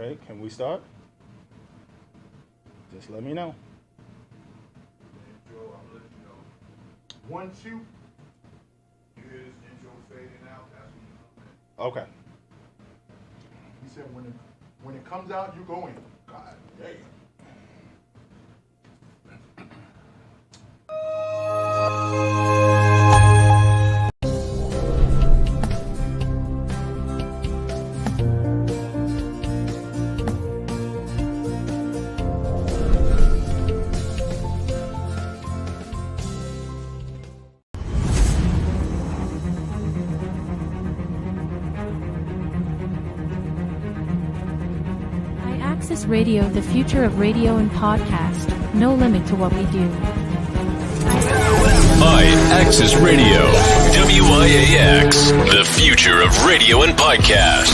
Okay, can we start? Just let me know. Intro, I'm letting you know. Once you hear this intro fading out, that's when you come in. Okay. He said when it comes out, you go in. God damn. iAccess Radio, the future of radio and podcast. No limit to what we do. iAccess Radio, WIAX, the future of radio and podcast.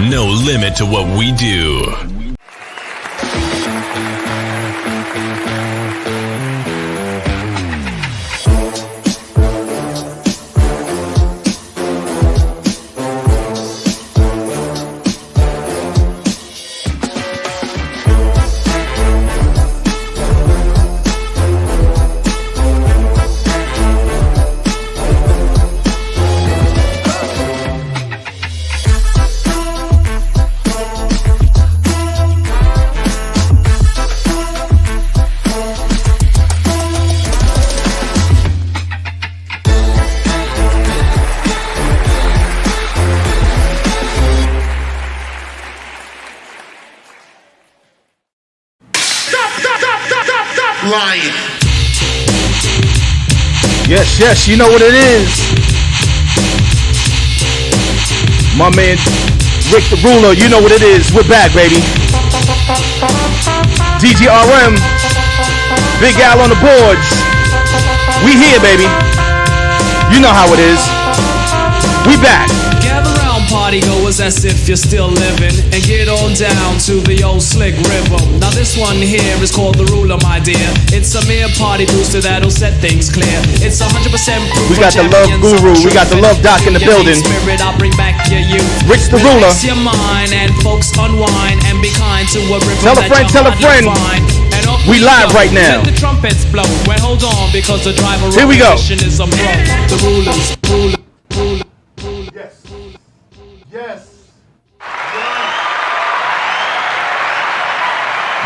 No limit to what we do. Lying. Yes, you know what it is. My man, Rick the Ruler, you know what it is. We're back, baby. DGRM, Big Al on the boards. We here, baby. You know how it is. We back. Gather round, party goers, as if you're still living, and get on down to the old slick river. Now this one here is called the Ruler, my dear. It's a mere party booster that'll set things clear. It's 100% proof. We got the love guru. We got the love doc in the building. Spirit, I'll bring back your youth. Rich the Ruler. Relax your mind and folks unwind and be kind to a river. Tell a friend, tell a friend. We live right now. Let the trumpets blow. Well, hold on, because the driver Here we go. is a pro. The rulers, ruler. Yes. Yes.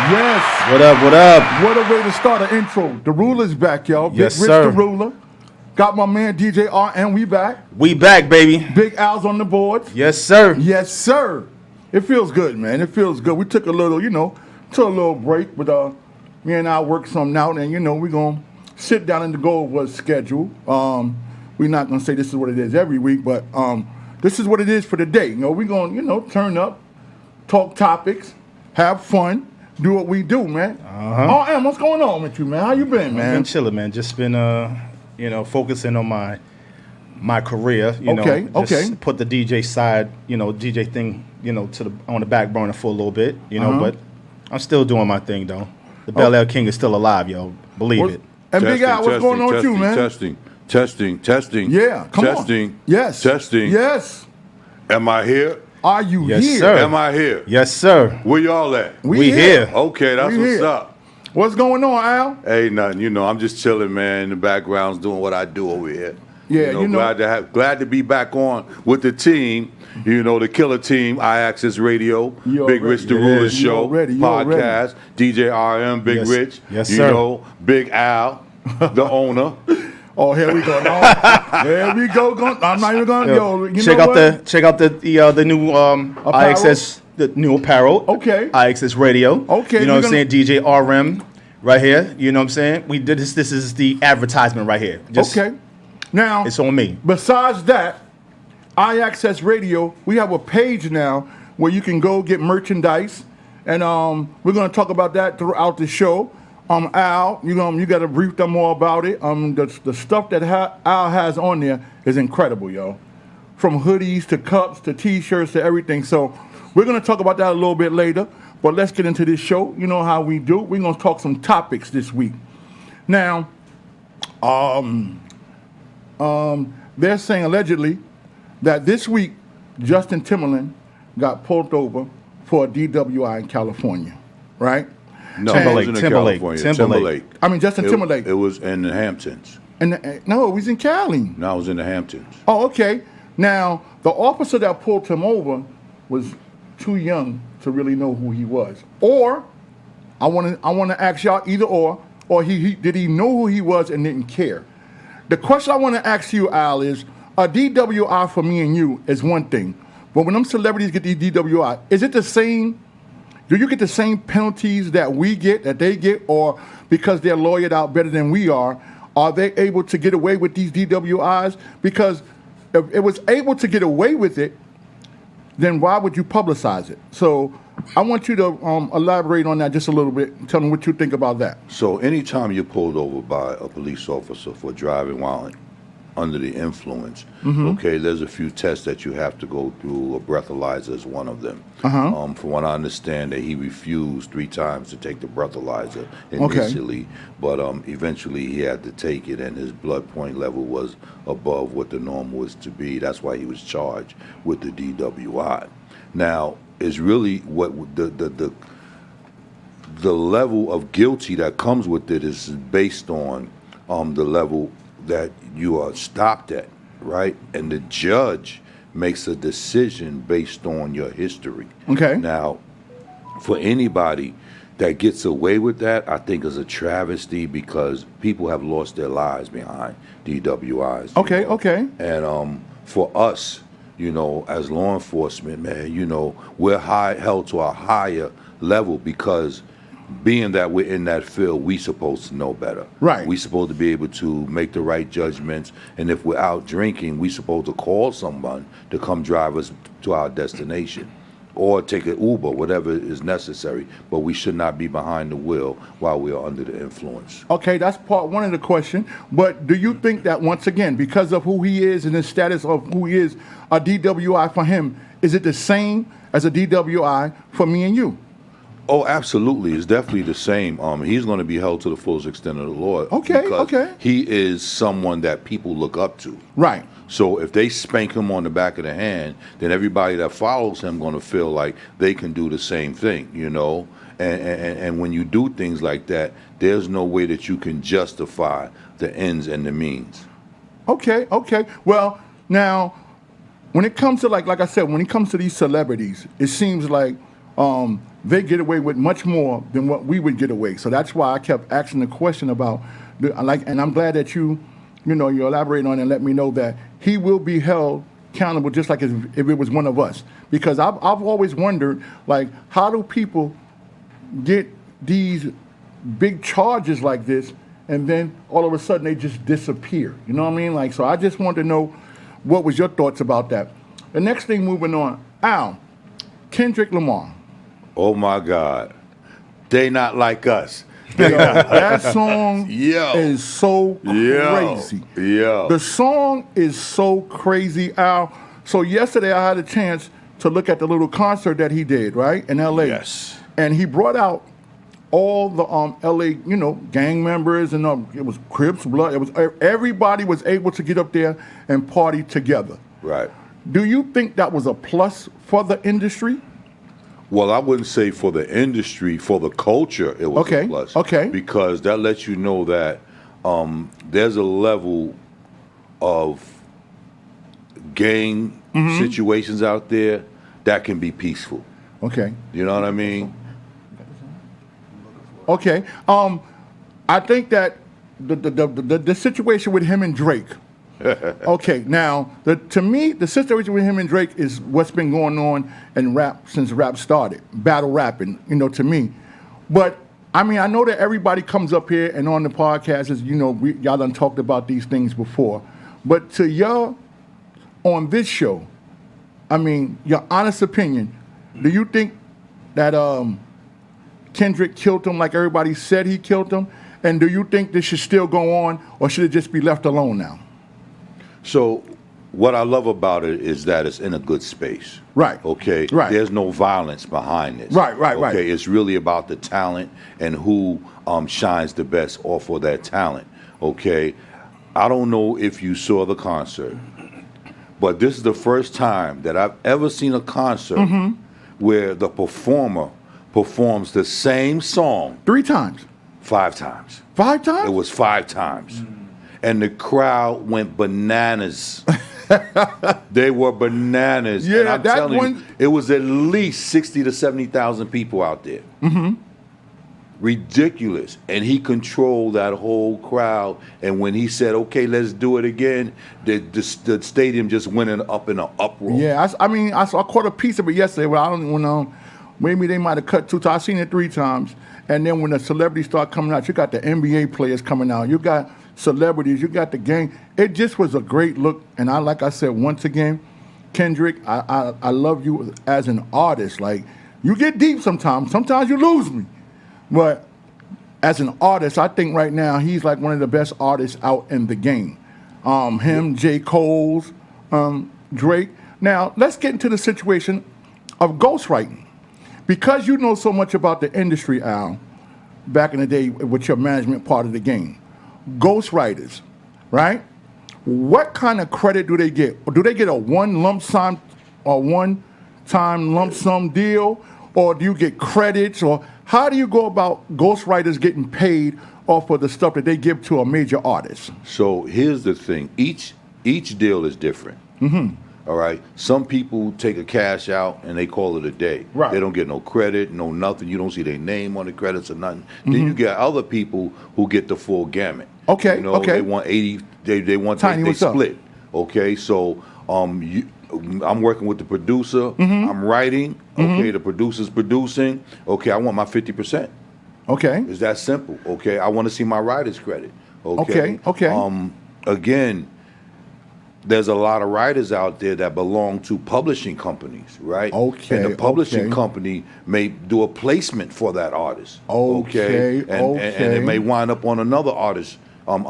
Yes. What up, what up? What a way to start an intro. The Ruler's back, y'all. Yes, Big Rich sir. the Ruler. Got my man DJ RM, we back. We back, baby. Big Al's on the board. Yes, sir. Yes, sir. It feels good, man. It feels good. We took a little, took a little break, but me and I worked something out, and we're gonna sit down and go over a schedule. We're not gonna say this is what it is every week, but this is what it is for the day. We're gonna, turn up, talk topics, have fun, do what we do, man. RM, what's going on with you, man? How you been, I've man? been chilling, man. Just been, focusing on my career. Okay. Just put the DJ side, DJ thing, on the back burner for a little bit, but I'm still doing my thing though. The Bel Air King is still alive, yo. Believe it. And Big Al, what's going on with you, man? Testing. Yeah, come testing. on. Yes. Testing. Yes. Am I here? Are you Yes, here? sir. Am I here? Yes, sir. Where y'all at? We here. Okay, that's We what's here. up. What's going on, Al? Hey, nothing. I'm just chilling, man. In the background's doing what I do over here. Yeah, glad to be back on with the team. The killer team, iAccess Radio, You Big already- Rich the Yeah, Ruler you Show, already- you podcast, DJ RM, Big Yes. Rich. Yes, sir. Big Al, the owner. Oh, here we go. No. Here we go. I'm not even going. Check out the new iAccess, the new apparel. Okay. iAccess Radio. Okay, You know we're what I'm saying? DJ RM right here. You know what I'm saying? We did this. This is the advertisement right here. Okay. Now, It's on me. besides that, iAccess Radio, we have a page now where you can go get merchandise, and we're going to talk about that throughout the show. Al, you got to brief them more about it. The stuff that Al has on there is incredible, yo. From hoodies to cups to T-shirts to everything. So we're going to talk about that a little bit later. But let's get into this show. You know how we do. We're going to talk some topics this week. Now, they're saying allegedly that this week Justin Timberland got pulled over for a DWI in California, right? No, Timberlake, it wasn't in Timberlake, California. Timberlake. I mean, Justin Timberlake. It was in the Hamptons. And no, it was in Cali. No, it was in the Hamptons. Oh, okay. Now, the officer that pulled him over was too young to really know who he was. Or, I want to ask y'all either or did he know who he was and didn't care? The question I want to ask you, Al, is a DWI for me and you is one thing, but when them celebrities get these DWI, is it the same? Do you get the same penalties that we get, that they get, or because they're lawyered out better than we are they able to get away with these DWIs? Because if it was able to get away with it, then why would you publicize it? So I want you to elaborate on that just a little bit and tell me what you think about that. So anytime you're pulled over by a police officer for driving while under the influence, okay, there's a few tests that you have to go through. A breathalyzer is one of them. From what I understand, that he refused 3 times to take the breathalyzer initially, but eventually he had to take it, and his blood point level was above what the norm was to be. That's why he was charged with the DWI. Now, it's really what the level of guilty that comes with it is based on the level that you are stopped at, right? And the judge makes a decision based on your history. Okay. Now, for anybody that gets away with that, I think is a travesty, because people have lost their lives behind DWIs. Okay, okay. And for us, as law enforcement, man, we're held to a higher level, because being that we're in that field, we supposed to know better. Right. We supposed to be able to make the right judgments, and if we're out drinking, we supposed to call someone to come drive us to our destination, or take an Uber, whatever is necessary. But we should not be behind the wheel while we are under the influence. Okay, that's part one of the question. But do you think that, once again, because of who he is and the status of who he is, a DWI for him, is it the same as a DWI for me and you? Oh, absolutely. It's definitely the same. He's going to be held to the fullest extent of the law. Okay, because okay. He is someone that people look up to. Right. So if they spank him on the back of the hand, then everybody that follows him going to feel like they can do the same thing, And when you do things like that, there's no way that you can justify the ends and the means. Okay, okay. Well, now, when it comes to, like I said, when it comes to these celebrities, it seems like they get away with much more than what we would get away. So that's why I kept asking the question about, and I'm glad that you elaborate on it and let me know that he will be held accountable just like if it was one of us. Because I've always wondered, like, how do people get these big charges like this and then all of a sudden they just disappear? You know what I mean? Like, so I just wanted to know what was your thoughts about that. The next thing, moving on, Al, Kendrick Lamar. Oh my God, they not like us. That song is so crazy. The song is so crazy, Al. So yesterday I had a chance to look at the little concert that he did, right, in L.A. Yes. And he brought out all the L.A., gang members, and it was Crips, Blood. It was everybody was able to get up there and party together. Right. Do you think that was a plus for the industry? Well, I wouldn't say for the industry, for the culture, it was a plus. Okay. Because that lets you know that there's a level of gang situations out there that can be peaceful. Okay. You know what I mean? Okay. I think that the situation with him and Drake. Okay, now to me, the situation with him and Drake is what's been going on in rap since rap started, battle rapping. To me, but I mean, I know that everybody comes up here and on the podcast is, y'all done talked about these things before, but to y'all on this show, I mean, your honest opinion, do you think that Kendrick killed him like everybody said he killed him, and do you think this should still go on, or should it just be left alone now? So what I love about it is that it's in a good space. Right. Okay. Right. There's no violence behind this. Right. Okay. It's really about the talent and who shines the best off of that talent. Okay. I don't know if you saw the concert, but this is the first time that I've ever seen a concert where the performer performs the same song 3 times. 5 times. 5 times? It was 5 times. And the crowd went bananas. They were bananas. Yeah, and I'm that telling one- you, it was at least 60 to 70,000 people out there. Mm-hmm. Ridiculous. And he controlled that whole crowd. And when he said, okay, let's do it again, the stadium just went up in an uproar. Yeah, I caught a piece of it yesterday, but I don't know. Maybe they might have cut 2 times. I've seen it 3 times. And then when the celebrities start coming out, you got the NBA players coming out. You got celebrities. You got the gang. It just was a great look. And like I said, once again, Kendrick, I love you as an artist. Like, you get deep sometimes. Sometimes you lose me. But as an artist, I think right now he's like one of the best artists out in the game. Him, J. Cole's, Drake. Now, let's get into the situation of ghostwriting. Because you know so much about the industry, Al, back in the day with your management part of the game, ghostwriters, right? What kind of credit do they get? Do they get a one-time lump sum deal, or do you get credits, or how do you go about ghostwriters getting paid off of the stuff that they give to a major artist? So here's the thing. Each deal is different. Mm-hmm. All right. Some people take a cash out and they call it a day. Right. They don't get no credit, no nothing. You don't see their name on the credits or nothing. Mm-hmm. Then you get other people who get the full gamut. Okay. You know, okay. They want 80. They want Tiny, they what's up? split. Okay. So I'm working with the producer. Mm-hmm. I'm writing. Okay. The producer's producing. Okay. I want my 50%. Okay. It's that simple. Okay. I want to see my writer's credit. Okay. Okay. Again, there's a lot of writers out there that belong to publishing companies, right? Okay. And the publishing okay. company may do a placement for that artist. Okay. And it may wind up on another artist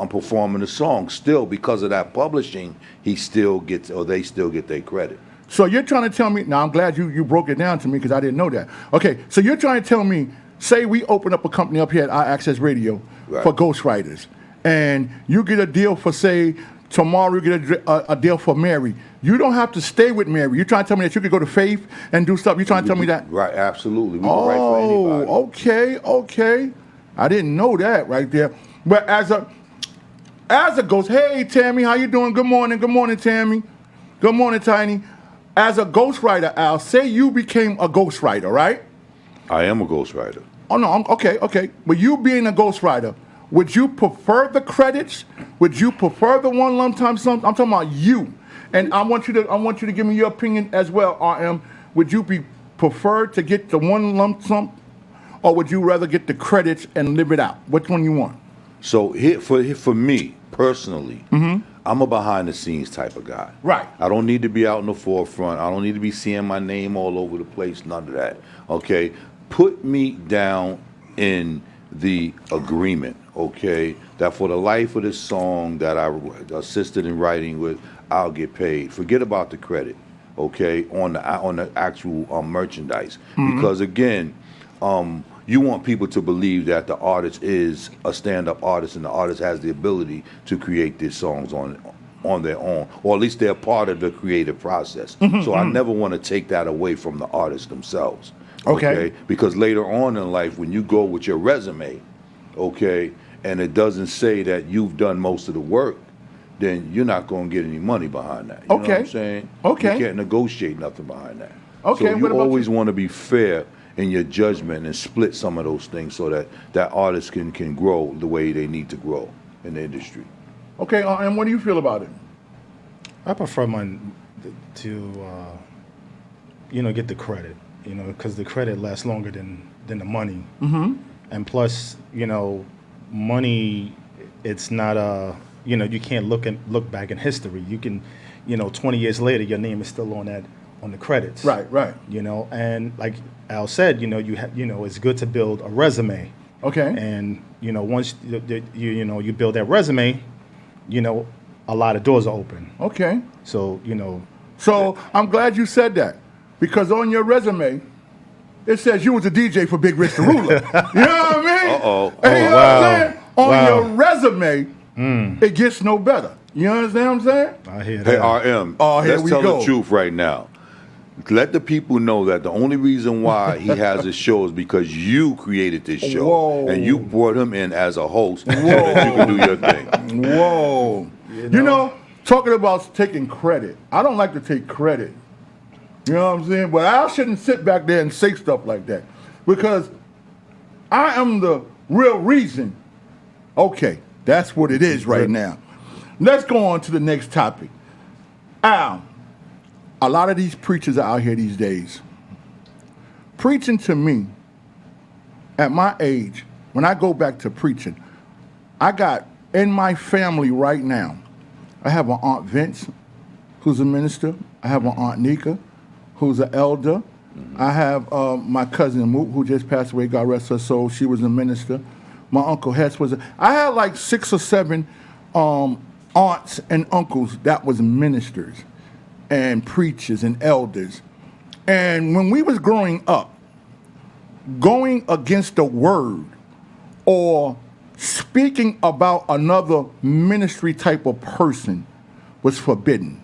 performing the song. Still, because of that publishing, they still get their credit. So you're trying to tell me, now I'm glad you broke it down to me because I didn't know that. Okay, so you're trying to tell me, say we open up a company up here at iAccess Radio for ghostwriters, and you get a deal for, say, tomorrow you get a deal for Mary. You don't have to stay with Mary. You're trying to tell me that you could go to Faith and do stuff. You're trying to tell me that? Right, absolutely. We can write for anybody. Okay. I didn't know that right there. But as a ghost, hey, Tammy, how you doing? Good morning, Tammy. Good morning, Tiny. As a ghostwriter, Al, say you became a ghostwriter, right? I am a ghostwriter. Oh, no, okay. But you being a ghostwriter, would you prefer the credits? Would you prefer the one lump sum? I'm talking about you, and I want you to give me your opinion as well. RM, would you prefer to get the one lump sum, or would you rather get the credits and live it out? Which one you want? So for me personally, I'm a behind the scenes type of guy. Right. I don't need to be out in the forefront. I don't need to be seeing my name all over the place. None of that. Okay. Put me down in the agreement, okay, that for the life of this song that I assisted in writing with, I'll get paid. Forget about the credit, okay, on the actual merchandise. Because again, you want people to believe that the artist is a stand-up artist and the artist has the ability to create these songs on their own, or at least they're part of the creative process. So I never want to take that away from the artists themselves. Okay. Because later on in life, when you go with your resume, okay, and it doesn't say that you've done most of the work, then you're not going to get any money behind that. You know what I'm saying? Okay. You can't negotiate nothing behind that. Okay. So you always want to be fair in your judgment and split some of those things so that artists can grow the way they need to grow in the industry. Okay, and what do you feel about it? I prefer to get the credit, because the credit lasts longer than the money. Mm-hmm. And plus, money, it's not you can't look back in history. You can, 20 years later, your name is still on the credits. Right. And like Al said, it's good to build a resume. Okay. And once you build that resume, a lot of doors are open. Okay. So So I'm glad you said that, because on your resume, it says you was a DJ for Big Rich the Ruler. You know what I mean? Uh-oh. And you know what I'm saying? On Wow. your resume, it gets no better. You understand what I'm saying? I hear that. Hey, RM, Oh, here let's we tell go. the truth right now. Let the people know that the only reason why he has a show is because you created this show. Whoa. And you brought him in as a host so that you can do your thing. Whoa. You know, talking about taking credit. I don't like to take credit. You know what I'm saying? But I shouldn't sit back there and say stuff like that. Because I am the real reason. Okay, that's what it is right now. Let's go on to the next topic. Al, a lot of these preachers are out here these days. Preaching to me, at my age, when I go back to preaching, I got in my family right now, I have an Aunt Vince, who's a minister. I have an Aunt Nika, who's an elder. I have my cousin Moot, who just passed away, God rest her soul. She was a minister. My Uncle Hess was I had like 6 or 7 aunts and uncles that was ministers and preachers and elders. And when we was growing up, going against the word or speaking about another ministry type of person was forbidden.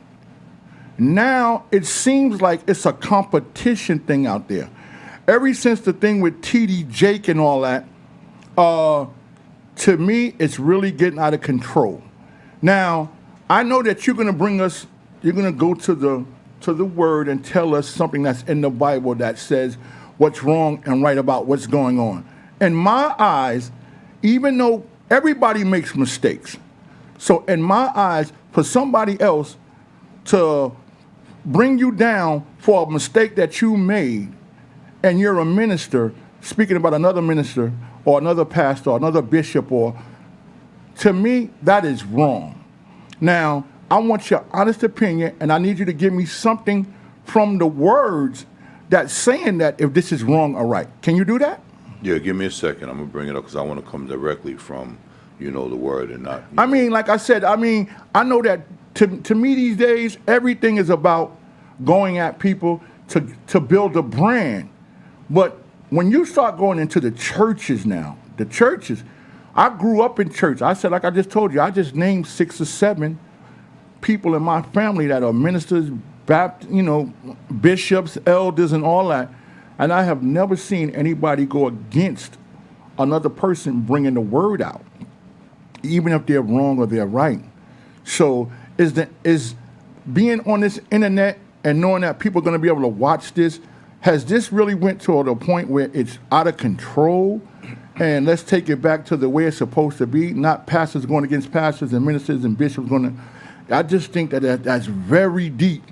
Now it seems like it's a competition thing out there. Ever since the thing with T.D. Jake and all that, to me, it's really getting out of control. Now, I know that you're going to bring us, you're going to go to the word and tell us something that's in the Bible that says what's wrong and right about what's going on. In my eyes, even though everybody makes mistakes, so in my eyes, for somebody else to bring you down for a mistake that you made, and you're a minister speaking about another minister or another pastor or another bishop, or to me, that is wrong. Now, I want your honest opinion, and I need you to give me something from the words that's saying that if this is wrong or right. Can you do that? Yeah, give me a second. I'm going to bring it up because I want to come directly from, the word and not... I mean, like I said, I know that to me these days, everything is about going at people to build a brand. But when you start going into the churches now, I grew up in church. I said, like I just told you, I just named 6 or 7 people in my family that are ministers, bishops, elders, and all that. And I have never seen anybody go against another person bringing the word out, even if they're wrong or they're right. So is being on this internet and knowing that people are going to be able to watch this, has this really went to the point where it's out of control? And let's take it back to the way it's supposed to be, not pastors going against pastors and ministers and bishops going to... I just think that's very deep.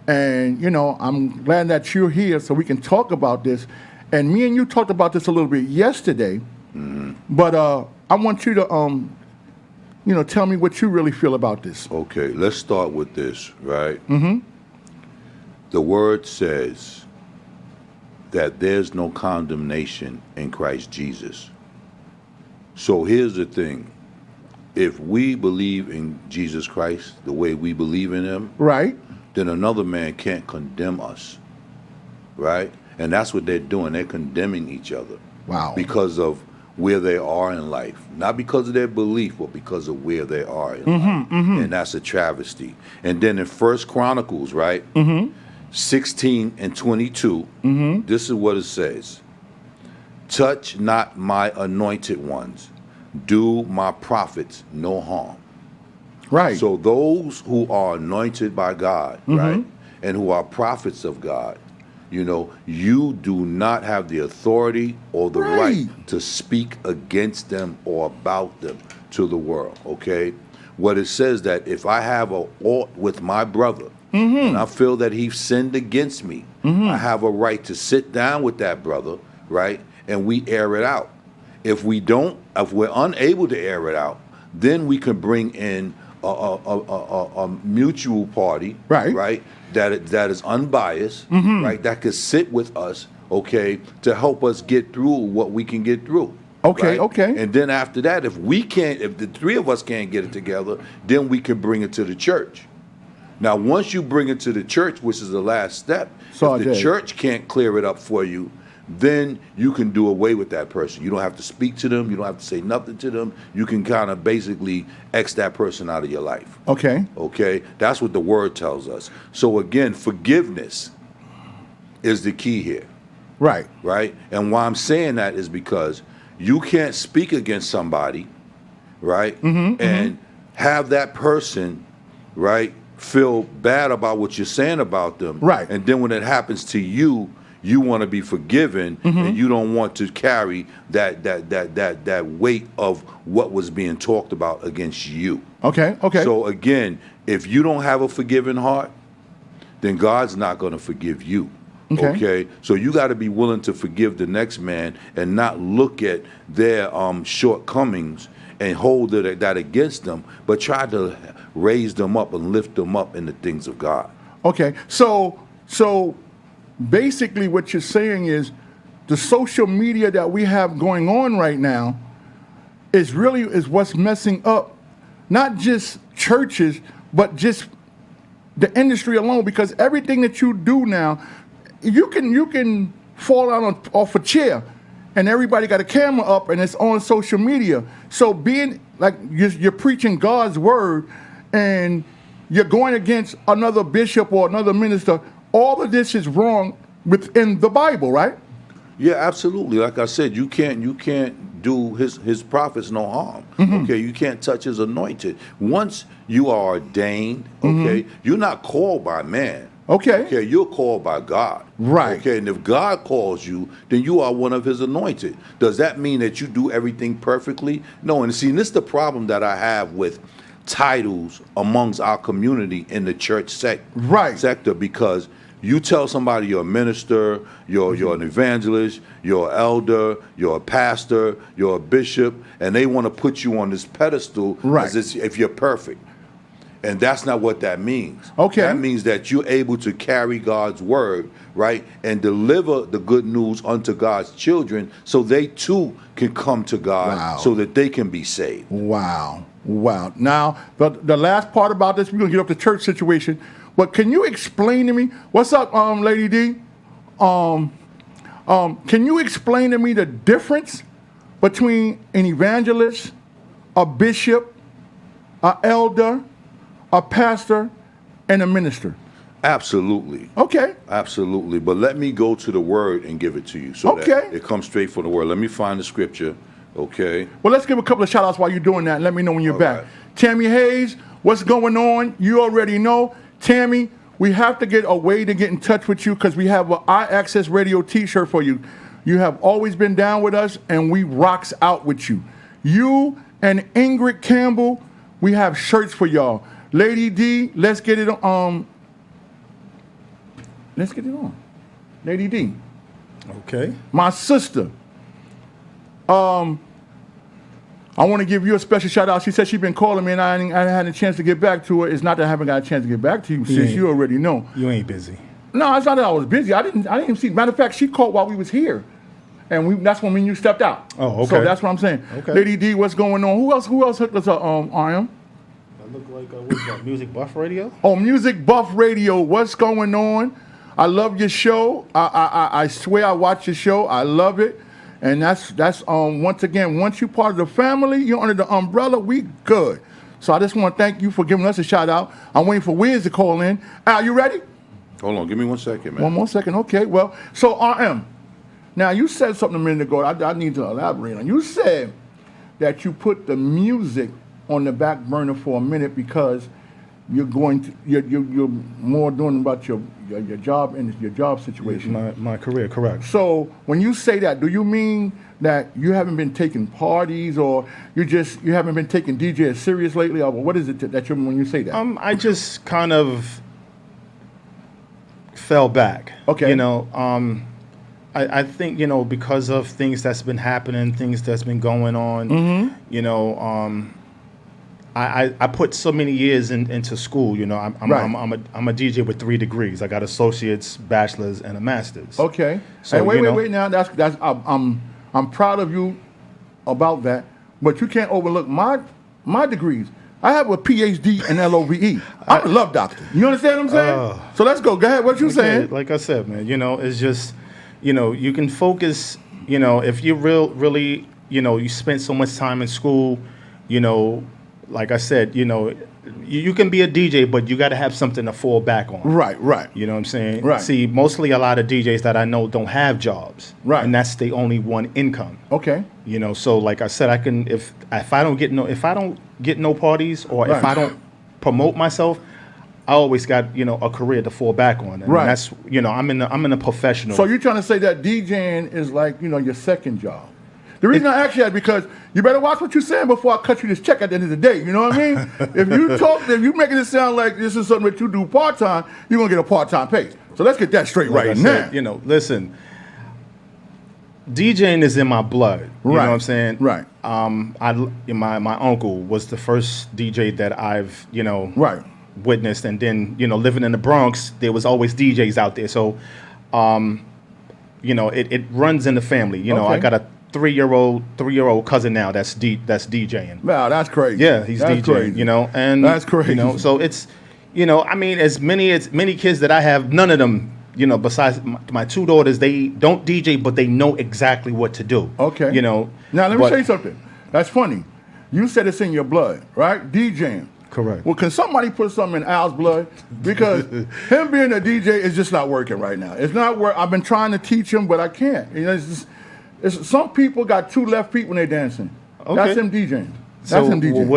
And, I'm glad that you're here so we can talk about this. And me and you talked about this a little bit yesterday. Mm-hmm. But I want you to, tell me what you really feel about this. Okay, let's start with this, right? Mm-hmm. The word says that there's no condemnation in Christ Jesus. So here's the thing. If we believe in Jesus Christ the way we believe in him, right, then another man can't condemn us, right? And that's what they're doing. They're condemning each other. Wow. Because of where they are in life. Not because of their belief, but because of where they are in life. Mm-hmm. And that's a travesty. And then in 1 Chronicles, right, 16 and 22, this is what it says. Touch not my anointed ones. Do my prophets no harm. Right. So those who are anointed by God, right, and who are prophets of God, you do not have the authority or the right to speak against them or about them to the world, okay? What it says that if I have a ought with my brother, and I feel that he sinned against me, I have a right to sit down with that brother, right, and we air it out. If we're unable to air it out, then we can bring in a mutual party, right, that is unbiased, right, that could sit with us, okay, to help us get through what we can get through. Okay, right? okay. And then after that, if the 3 of us can't get it together, then we can bring it to the church. Now, once you bring it to the church, which is the last step, if the church can't clear it up for you, then you can do away with that person. You don't have to speak to them. You don't have to say nothing to them. You can kind of basically X that person out of your life. Okay. Okay? That's what the word tells us. So again, forgiveness is the key here, Right. right? And why I'm saying that is because you can't speak against somebody, right? And have that person, right, feel bad about what you're saying about them. Right. And then when it happens to you, you want to be forgiven, and you don't want to carry that weight of what was being talked about against you. Okay. Okay. So again, if you don't have a forgiving heart, then God's not going to forgive you. Okay. So you got to be willing to forgive the next man and not look at their shortcomings and hold that against them, but try to raise them up and lift them up in the things of God. Okay. So basically what you're saying is the social media that we have going on right now is what's messing up not just churches, but just the industry alone, because everything that you do now, you can fall out off a chair and everybody got a camera up and it's on social media. So being like you're preaching God's word and you're going against another bishop or another minister, all of this is wrong within the Bible, right? Yeah, absolutely. Like I said, you can't do his prophets no harm. Okay, you can't touch his anointed. Once you are ordained, okay, you're not called by man. Okay, you're called by God. Right. Okay, and if God calls you, then you are one of his anointed. Does that mean that you do everything perfectly? No, and see, and this is the problem that I have with titles amongst our community in the church sector, because you tell somebody you're a minister, you're an evangelist, you're an elder, you're a pastor, you're a bishop, and they want to put you on this pedestal as if you're perfect. And that's not what that means. Okay. That means that you're able to carry God's word, right, and deliver the good news unto God's children so they too can come to God so that they can be saved. Wow. Now, the last part about this, we're going to get up to church situation. But can you explain to me, what's up, Lady D? Can you explain to me the difference between an evangelist, a bishop, an elder, a pastor, and a minister? Absolutely. Okay. Absolutely. But let me go to the word and give it to you so that it comes straight from the word. Let me find the scripture. Okay. Well, let's give a couple of shout outs while you're doing that and let me know when you're back. Right. Tammy Hayes, what's going on? You already know. Tammy, we have to get a way to get in touch with you because we have an iAccess Radio t-shirt for you. You have always been down with us and we rocks out with you. You and Ingrid Campbell, we have shirts for y'all. Lady D, let's get it on. Lady D. Okay. My sister. I want to give you a special shout out. She said she's been calling me and I hadn't had a chance to get back to her. It's not that I haven't got a chance to get back to you since you already know. You ain't busy. No, it's not that I was busy. I didn't even see. Matter of fact, she called while we was here. And that's when me and you stepped out. Oh, okay. So that's what I'm saying. Okay. Lady D, what's going on? Who else hooked us up, RM? I look like, what's that, Music Buff Radio? Oh, Music Buff Radio. What's going on? I love your show. I swear I watch your show. I love it. And that's once again, once you're part of the family, you're under the umbrella, we good. So I just want to thank you for giving us a shout out. I'm waiting for Wiz to call in. Al, you ready? Hold on, give me 1 second, man. One more second, okay. Well, so RM, now you said something a minute ago I need to elaborate on. You said that you put the music on the back burner for a minute because you're more doing about your job and your job situation. My career, correct. So when you say that, do you mean that you haven't been taking parties or you haven't been taking DJ as serious lately, or what is it that you when you say that? I just kind of fell back. Okay. You know, I think, you know, because of things that's been happening, things that's been going on, you know, I put so many years into school. You know, I'm a DJ with 3 degrees. I got associates, bachelors, and a master's. Okay. So hey, wait. Now that's I'm proud of you about that. But you can't overlook my degrees. I have a PhD in LOVE. I'm a love doctor. You understand what I'm saying? So let's go. Go ahead. What you saying? Like I said, man. You know, it's just, you know, you can focus. You know, if you really, you know, you spend so much time in school, you know, like I said, you can be a DJ, but you got to have something to fall back on. Right, right. You know what I'm saying? Right. See, mostly a lot of DJs that I know don't have jobs. Right. And that's the only one income. Okay. So like I said, I can if I don't get no parties, or if Right. I don't promote myself, I always got a career to fall back on. And Right. that's I'm in a professional. So you're trying to say that DJing is like, your second job. The reason I ask you that is because you better watch what you're saying before I cut you this check at the end of the day. You know what I mean? If you're making it sound like this is something that you do part-time, you're going to get a part-time pay. So let's get that straight Like I right said, now. Listen, DJing is in my blood. You know what I'm saying? Right. My uncle was the first DJ that I've, Right. witnessed, and then, living in the Bronx, there was always DJs out there. So, it runs in the family. Okay. I got a three-year-old cousin now that's DJing. Wow, that's crazy. Yeah, he's that's DJing, crazy. and That's crazy. So it's, as many kids that I have, none of them, besides my two daughters, they don't DJ, but they know exactly what to do. Okay. Now let me tell you something. That's funny. You said it's in your blood, right? DJing. Correct. Well, can somebody put something in Al's blood? Because him being a DJ is just not working right now. It's not work. I've been trying to teach him, but I can't. It's some people got two left feet when they're dancing. Okay. That's him DJing. That's So him DJing.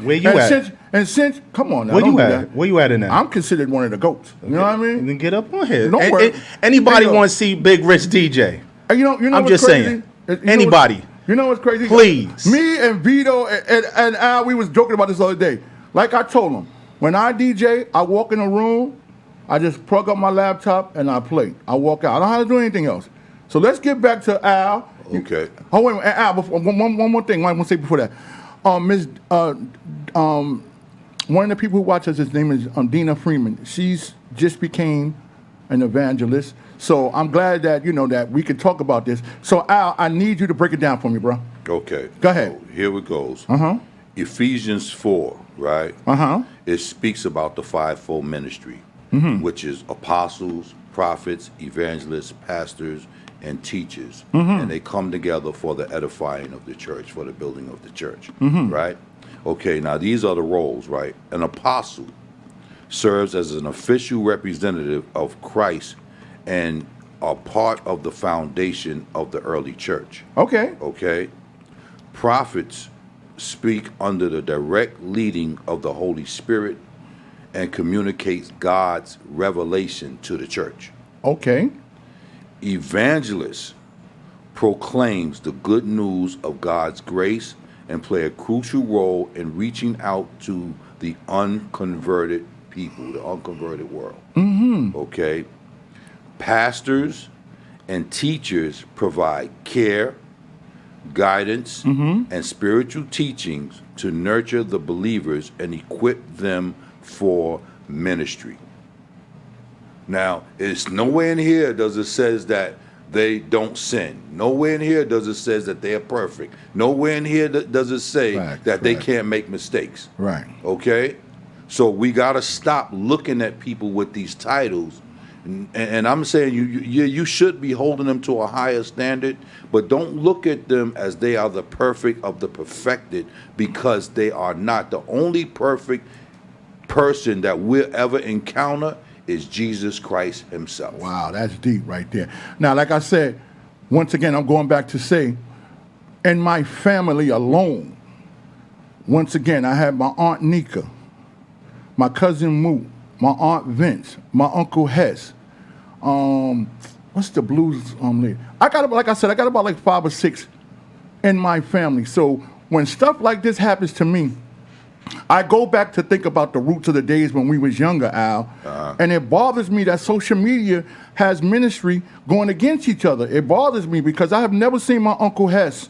where you at? Since come on now. Where don't you do at? that. Where you at in that? I'm considered one of the goats. You know what I mean? And then get up on here. Don't worry. Anybody Hey, yo. want to see Big Rich DJ? You know I'm what's just crazy? saying. Anybody. Anybody. You know what's crazy? Please. Me and Vito and Al, we was joking about this the other day. Like I told him, when I DJ, I walk in a room, I just plug up my laptop and I play. I walk out. I don't know how to do anything else. So let's get back to Al. Okay. Oh wait, Al. Before, one more thing. I want to say before that. One of the people who watch us, his name is Dina Freeman. She's just became an evangelist. So I'm glad that that we can talk about this. So Al, I need you to break it down for me, bro. Okay. Go ahead. So here it goes. Ephesians 4, right? It speaks about the fivefold ministry, which is apostles, prophets, evangelists, pastors, and teachers. And they come together for the edifying of the church, for the building of the church, right? Okay, now these are the roles, right? An apostle serves as an official representative of Christ and are part of the foundation of the early church. Okay. Okay? Prophets speak under the direct leading of the Holy Spirit and communicates God's revelation to the church. Okay. Evangelists proclaims the good news of God's grace and play a crucial role in reaching out to the unconverted people, the unconverted world. Okay? Pastors and teachers provide care, guidance, and spiritual teachings to nurture the believers and equip them for ministry. Now, it's nowhere in here does it says that they don't sin. Nowhere in here does it says that they are perfect. Nowhere in here does it say that they can't make mistakes. Right. Okay? So we got to stop looking at people with these titles. And I'm saying you should be holding them to a higher standard, but don't look at them as they are the perfect of the perfected, because they are not. The only perfect person that we'll ever encounter is Jesus Christ himself. Wow, that's deep right there. Now, like I said, once again, I'm going back to say, in my family alone, once again, I had my Aunt Nika, my cousin Moo, my Aunt Vince, my Uncle Hess. What's the blues lady? I got about like 5 or 6 in my family. So when stuff like this happens to me, I go back to think about the roots of the days when we was younger, Al, and it bothers me that social media has ministry going against each other. It bothers me because I have never seen my Uncle Hess,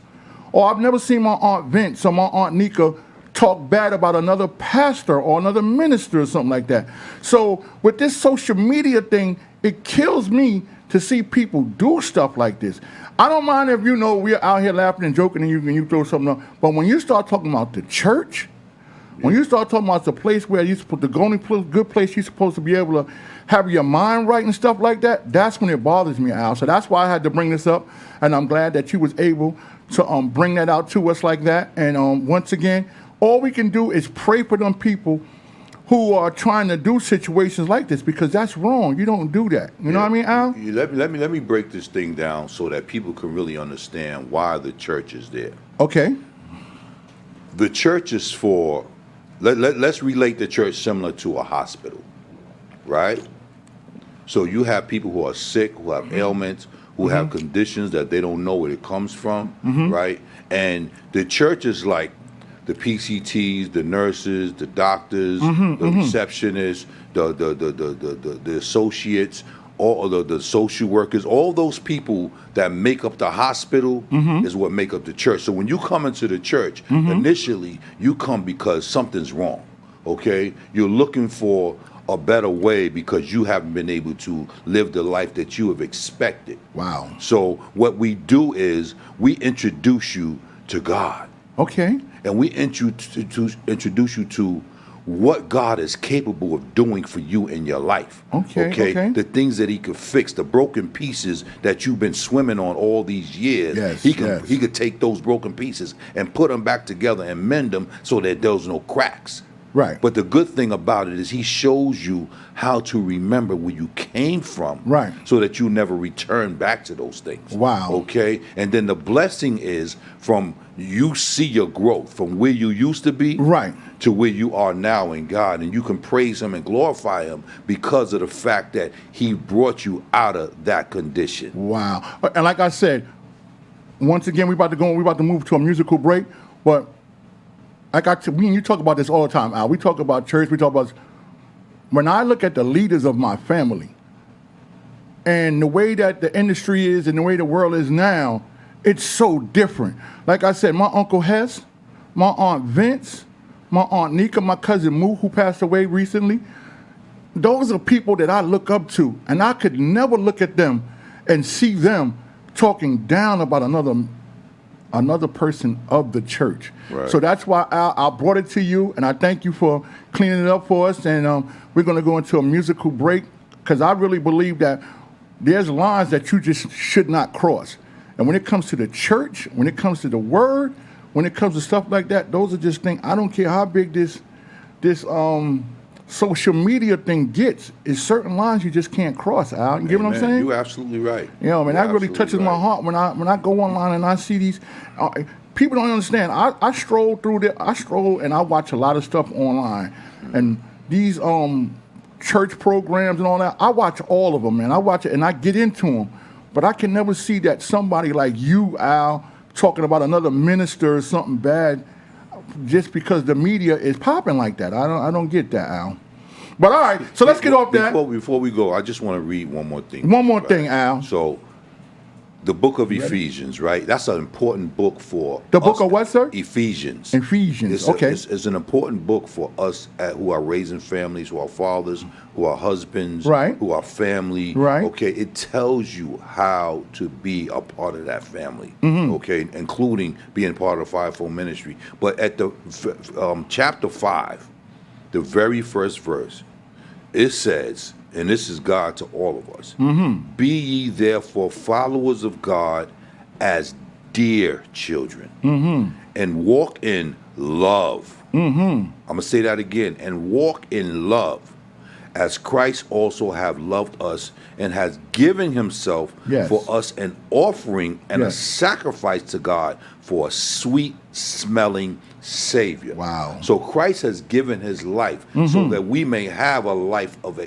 or I've never seen my Aunt Vince or my Aunt Nika talk bad about another pastor or another minister or something like that. So with this social media thing, it kills me to see people do stuff like this. I don't mind if we're out here laughing and joking and you throw something up, but when you start talking about the church, when you start talking about the place where you're supposed to go, only good place you're supposed to be able to have your mind right and stuff like that, that's when it bothers me, Al. So that's why I had to bring this up, and I'm glad that you was able to bring that out to us like that. And once again, all we can do is pray for them people who are trying to do situations like this, because that's wrong. You don't do that. You know what I mean, Al? Let me break this thing down so that people can really understand why the church is there. Okay. The church is for, let's relate the church similar to a hospital, right? So you have people who are sick, who have ailments, who have conditions that they don't know where it comes from, right? And the church is like the PCTs, the nurses, the doctors, the receptionists, the associates, all the social workers, all those people that make up the hospital is what make up the church. So when you come into the church, initially you come because something's wrong, okay? You're looking for a better way because you haven't been able to live the life that you have expected. Wow. So what we do is we introduce you to God. Okay. And we introduce you to what God is capable of doing for you in your life. Okay. The things that he could fix, the broken pieces that you've been swimming on all these years. Yes, he could take those broken pieces and put them back together and mend them so that there's no cracks. Right. But the good thing about it is he shows you how to remember where you came from. Right. So that you never return back to those things. Wow. Okay? And then the blessing is from you see your growth from where you used to be right to where you are now in God. And you can praise him and glorify him because of the fact that he brought you out of that condition. Wow. And like I said, once again, we're about to move to a musical break, but me and you talk about this all the time, Al. We talk about church. We talk about when I look at the leaders of my family and the way that the industry is and the way the world is now, it's so different. Like I said, my Uncle Hess, my Aunt Vince, my Aunt Nika, my cousin Moo, who passed away recently, those are people that I look up to, and I could never look at them and see them talking down about another person of the church. Right. So that's why I brought it to you, and I thank you for cleaning it up for us. And we're going to go into a musical break because I really believe that there's lines that you just should not cross. And when it comes to the church, when it comes to the word, when it comes to stuff like that, those are just things. I don't care how big this social media thing gets. Is certain lines you just can't cross, Al. You get what I'm saying? You're absolutely right. You know, man, that really touches my heart when I go online and I see these. People don't understand. I stroll and I watch a lot of stuff online, and these church programs and all that. I watch all of them, man. I watch it and I get into them, but I can never see that somebody like you, Al, talking about another minister or something bad, just because the media is popping like that. I don't get that, Al. But all right, so let's get off that. Before we go, I just want to read one more thing. One more thing, Al. So, the book of Ephesians, right? That's an important book for the book of what, sir? Ephesians. Ephesians. Okay. It's an important book for us who are raising families, who are fathers, who are husbands, right, who are family. Right. Okay. It tells you how to be a part of that family. Mm-hmm. Okay, including being part of the fivefold ministry. But at the chapter 5, the very first verse, it says, and this is God to all of us, be ye therefore followers of God as dear children, and walk in love. I'm going to say that again, and walk in love, as Christ also have loved us and has given himself for us an offering and a sacrifice to God for a sweet-smelling Savior. Wow. So Christ has given his life so that we may have a life of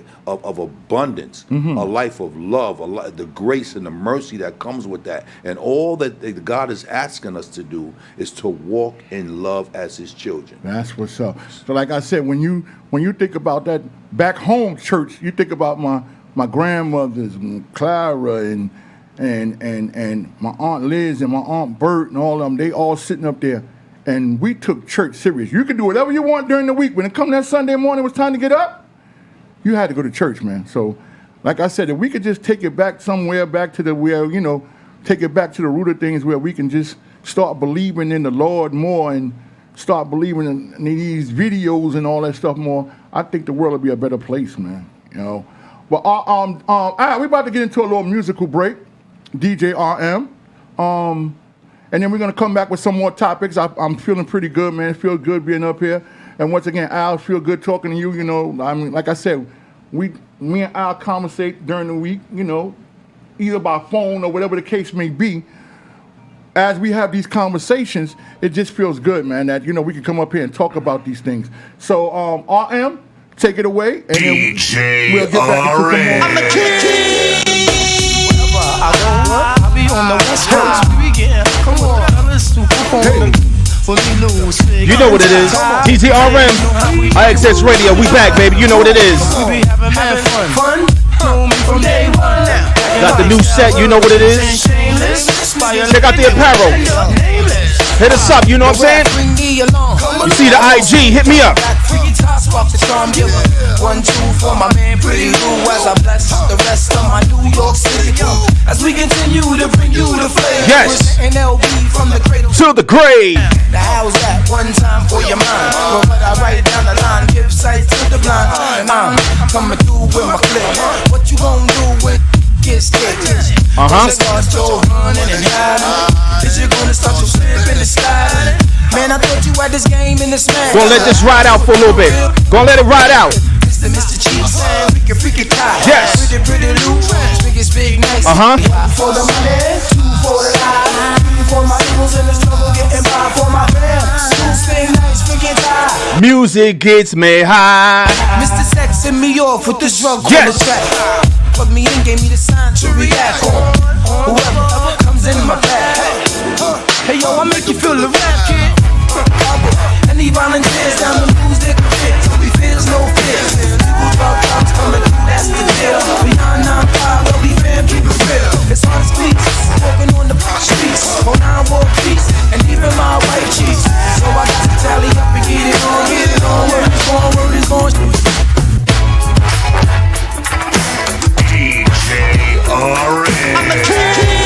abundance, a life of love, the grace and the mercy that comes with that. And all that God is asking us to do is to walk in love as his children. That's what's up. So like I said, when you think about that back home church, you think about my grandmothers, Clara and my Aunt Liz and my Aunt Bert and all of them, they all sitting up there. And we took church serious. You could do whatever you want during the week. When it come that Sunday morning, it was time to get up, you had to go to church, man. So, like I said, if we could just take it back somewhere, back to take it back to the root of things where we can just start believing in the Lord more and start believing in these videos and all that stuff more, I think the world will be a better place, man. You know. But we're about to get into a little musical break, DJ RM. and then we're going to come back with some more topics. I'm feeling pretty good, man. It feels good being up here. And once again, Al, feel good talking to you. You know, I mean, like I said, me and Al conversate during the week, you know, either by phone or whatever the case may be. As we have these conversations, it just feels good, man, that, you know, we can come up here and talk about these things. So, RM, take it away. And then we'll get back into some more. I'm the king. I'll be on the West Coast. We begin. Come on, fellas, to perform. You know what it is. TTRM, IXS Radio. We back, baby. You know what it is. We be having fun. From day one. Got the new set. You know what it is. Check out the apparel. Hit us up. You know what I'm saying? You see the IG. Hit me up. 1, 2 for my man Pretty Lou as I bless the rest of my New York City crew as we continue to bring you the flavor. Yes. NLB from the cradle to the grave. Now how's that? One time for your mind. But when I write down the line, give sight to the blind. And I'm coming through with my clip. What you gonna do when get scared? Start your running and hiding. Is you gonna start your slip in the slide? Man, I thought you had this game in this man. Gonna let this ride out for a little bit. Gonna let it ride out. Mr. Chief saying we can freak it out. Yes. Pretty Lou, biggest big nice. For the money, 2 for the life. 3 for my equals in the struggle, getting by for my fam. 2 stay nice, freak it out. Music gets me high. Mr. Sex sent me off with this drug on Yes. the track. Put me in, gave me the sign to react on. Whoever comes in my bag. Hey yo, I make you feel the rap, kid. Any volunteers down to lose their career. So we feels no fear. People drug cops coming through, that's the deal. Beyond 9-5, we'll be fam, keep it real. It's hard as speaks, walking on the streets. On 9 war peace, and even my white cheeks. So I got to tally up and get it on, get it on. Word is going, word is going. DJ RM. I'm the king.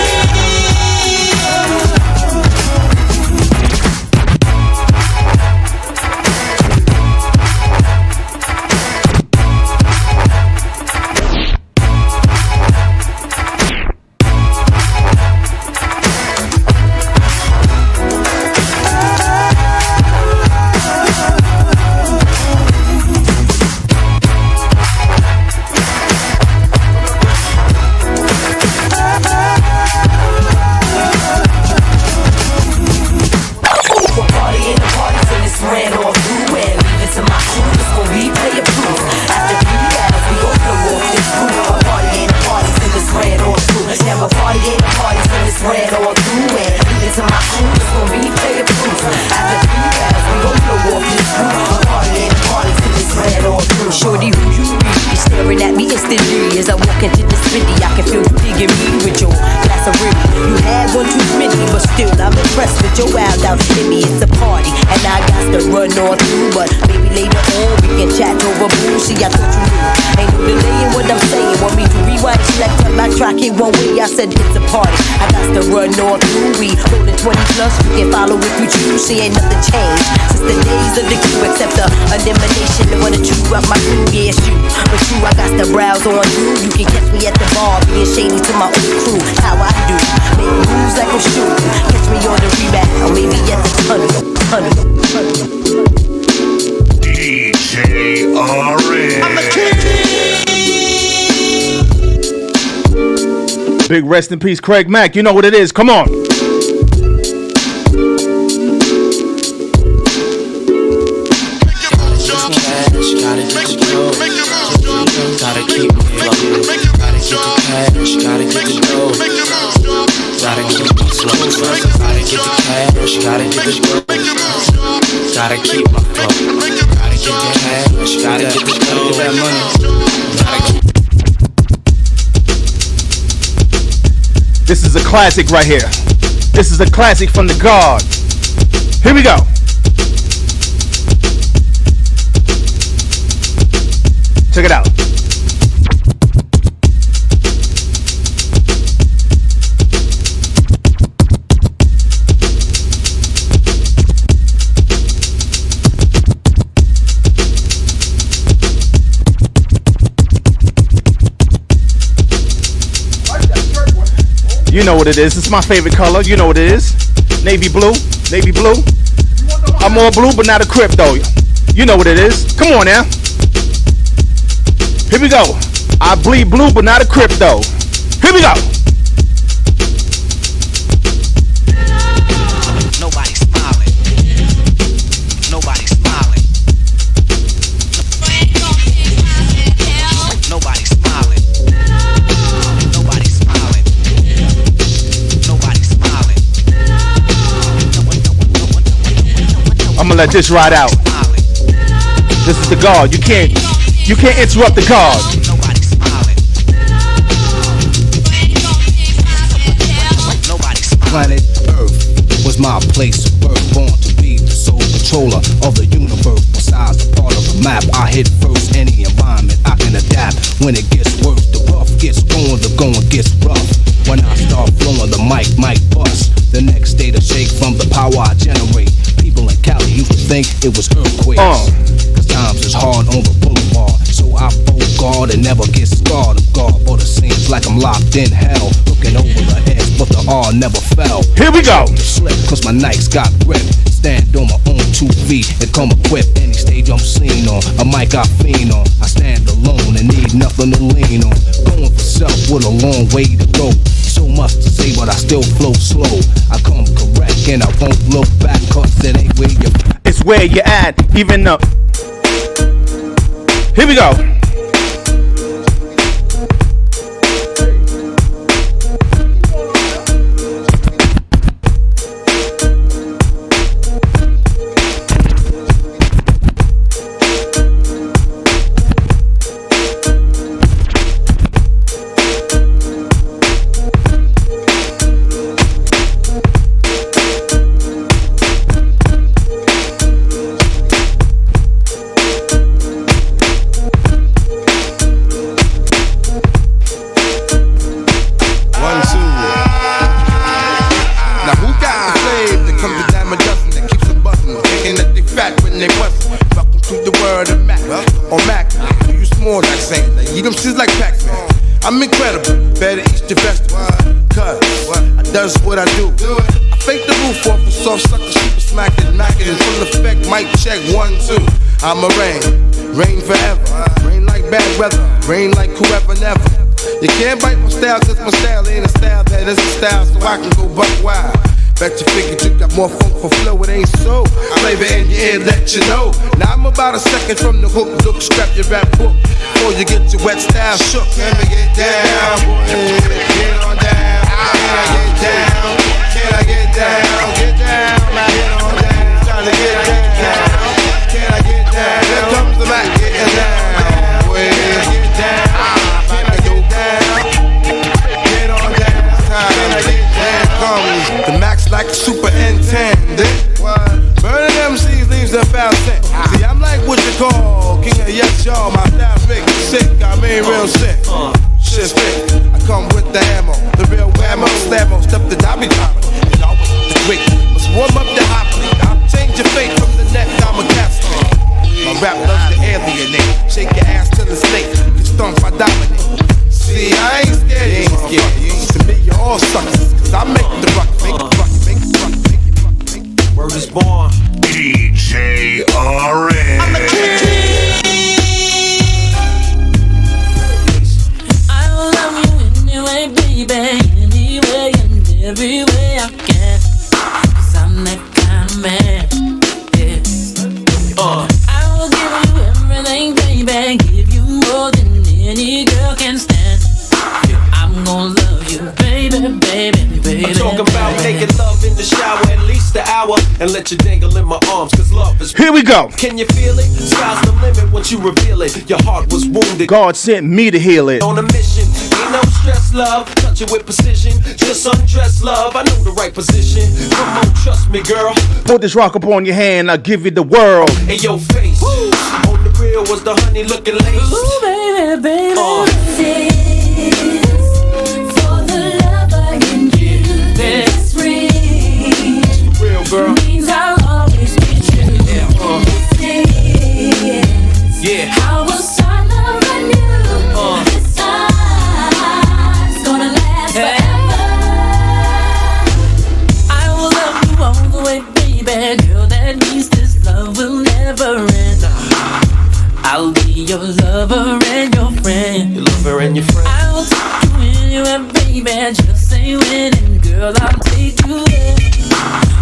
Shorty, who you be staring at me instantly as I walk into the city. I can feel you digging me with your glass of rim. You had one too many, but still I'm impressed with your wild out in me. It's a party, and I got to run all through. But maybe later on we can chat over boo. See, I thought you knew. Ain't no delay in what I'm saying. Want me to rewind, select up my track it one way. I said it's a party. I got to run all through. We rolling 20 plus. You can follow if you choose. See, ain't nothing changed since the days of the queue, except the elimination. The one that you out my crew, yes you. But you, I got to browse on you. You can catch me at the bar, being shady to my old crew. How I do, make moves like I'm shooting. Catch me on the rebound, maybe at the tunnel. DJ RM. I'm the king. Big rest in peace, Craig Mack. You know what it is. Come on. Gotta keep my flow. Gotta get the cash. Gotta get the dough. Gotta keep my flow. Gotta get the cash. Gotta get the dough. Gotta keep my flow. Gotta get the cash. Gotta get the dough. That money. This is a classic right here. This is a classic from the God. Here we go. Check it out. You know what it is. It's my favorite color. You know what it is. Navy blue. I'm all blue, but not a Crip though. You know what it is. Come on now. Here we go. I bleed blue, but not a Crip though. Here we go. Nobody's smiling. Nobody's smiling. Nobody's smiling. Nobody's smiling. Nobody's smiling. I'm gonna let this ride out. This is the guard. You can't interrupt the guard. Nobody's smiling. Nobody's smiling. Planet Earth was my place of birth, born to be the sole controller of the universe. Besides the part of the map, I hit first. Any environment I can adapt. When it gets worse, the rough gets going, the going gets rough. When I start flowing, the mic might bust. The next day to shake from the power I generate. People in Cali used to think it was earthquakes. Cause times is hard on the boulevard. So I bolt guard and never get scarred of God. But it seems like I'm locked in hell. Looking over the edge, but the R never fell. Here we go. Slip, cause my Nikes got grip. Stand on my own 2 feet and come equipped. Any stage I'm seen on, a mic I fiend on. I stand alone and need nothing to lean on. Going for self with a long way to go. So much to say, but I still flow slow. I come correct and I won't look back, cause it ain't where you. It's where you at, even up. Here we go. I'm incredible, better eat your vegetable. Cause I does what I do. I fake the roof off a soft sucker, super smack it, knock it in full effect. Mic check 1, 2. I'm a rain forever. Rain like bad weather, rain like whoever never. You can't bite my style, cause my style ain't a style that is a style, so I can go buck wild. Bet you figured you got more funk for flow, it ain't so. Flavor in your ear, let you know. Now I'm about a second from the hook, look, scrap your rap book. Before you get your wet style shook. Can we get down? Get on down. Can I get down? Can I get down? Get down, now get on down. Trying to get down. Can I get down? Here comes the Mac getting down. Get down. Can I get down? Get on down. Can I get down? Comes the Mac's like a superintendent. Burning MCs leaves them foul scent. See, I'm like what you call king of yes, y'all. My style big, sick, I mean real sick. Shit's thick, I come with the ammo. The real whammo, slammo, step the dobby top. And all with the quick, must warm up the hot plate. I'll change your fate from the neck, I'm a castrate. My rap loves to alienate. Shake your ass to the snake, you stomp, I dominate. See, I ain't scared, you ain't scared. To me, you're all suckers, cause I make the rock, make it rock, make it rock, make it rock, make it rock. Word is born. DJ RN. I'm the king. I will love you anyway, baby. Anyway and every way I can. Cause I'm that kind of man. Yeah. I will give you everything, baby. Give you more than any girl can stand. I'm gonna love you, baby, baby, baby. I'm talking about making love in the shower at least an hour and let you dangle in my arms, cause love is. Here we go. Can you feel it? Sky's the limit once you reveal it. Your heart was wounded. God sent me to heal it. On a mission, ain't no stress, love. Touch it with precision. Just undress, love. I know the right position. Come on, trust me, girl. Put this rock up on your hand, I'll give you the world. In your face. Woo. On the real was the honey looking lace. Ooh, baby, baby. For the lover in you, this ring. Real girl. Means I'll always be true. Yeah. How was I loving you? This time's gonna last forever. I will love you Yeah, just say when, and girl, I'll take you there.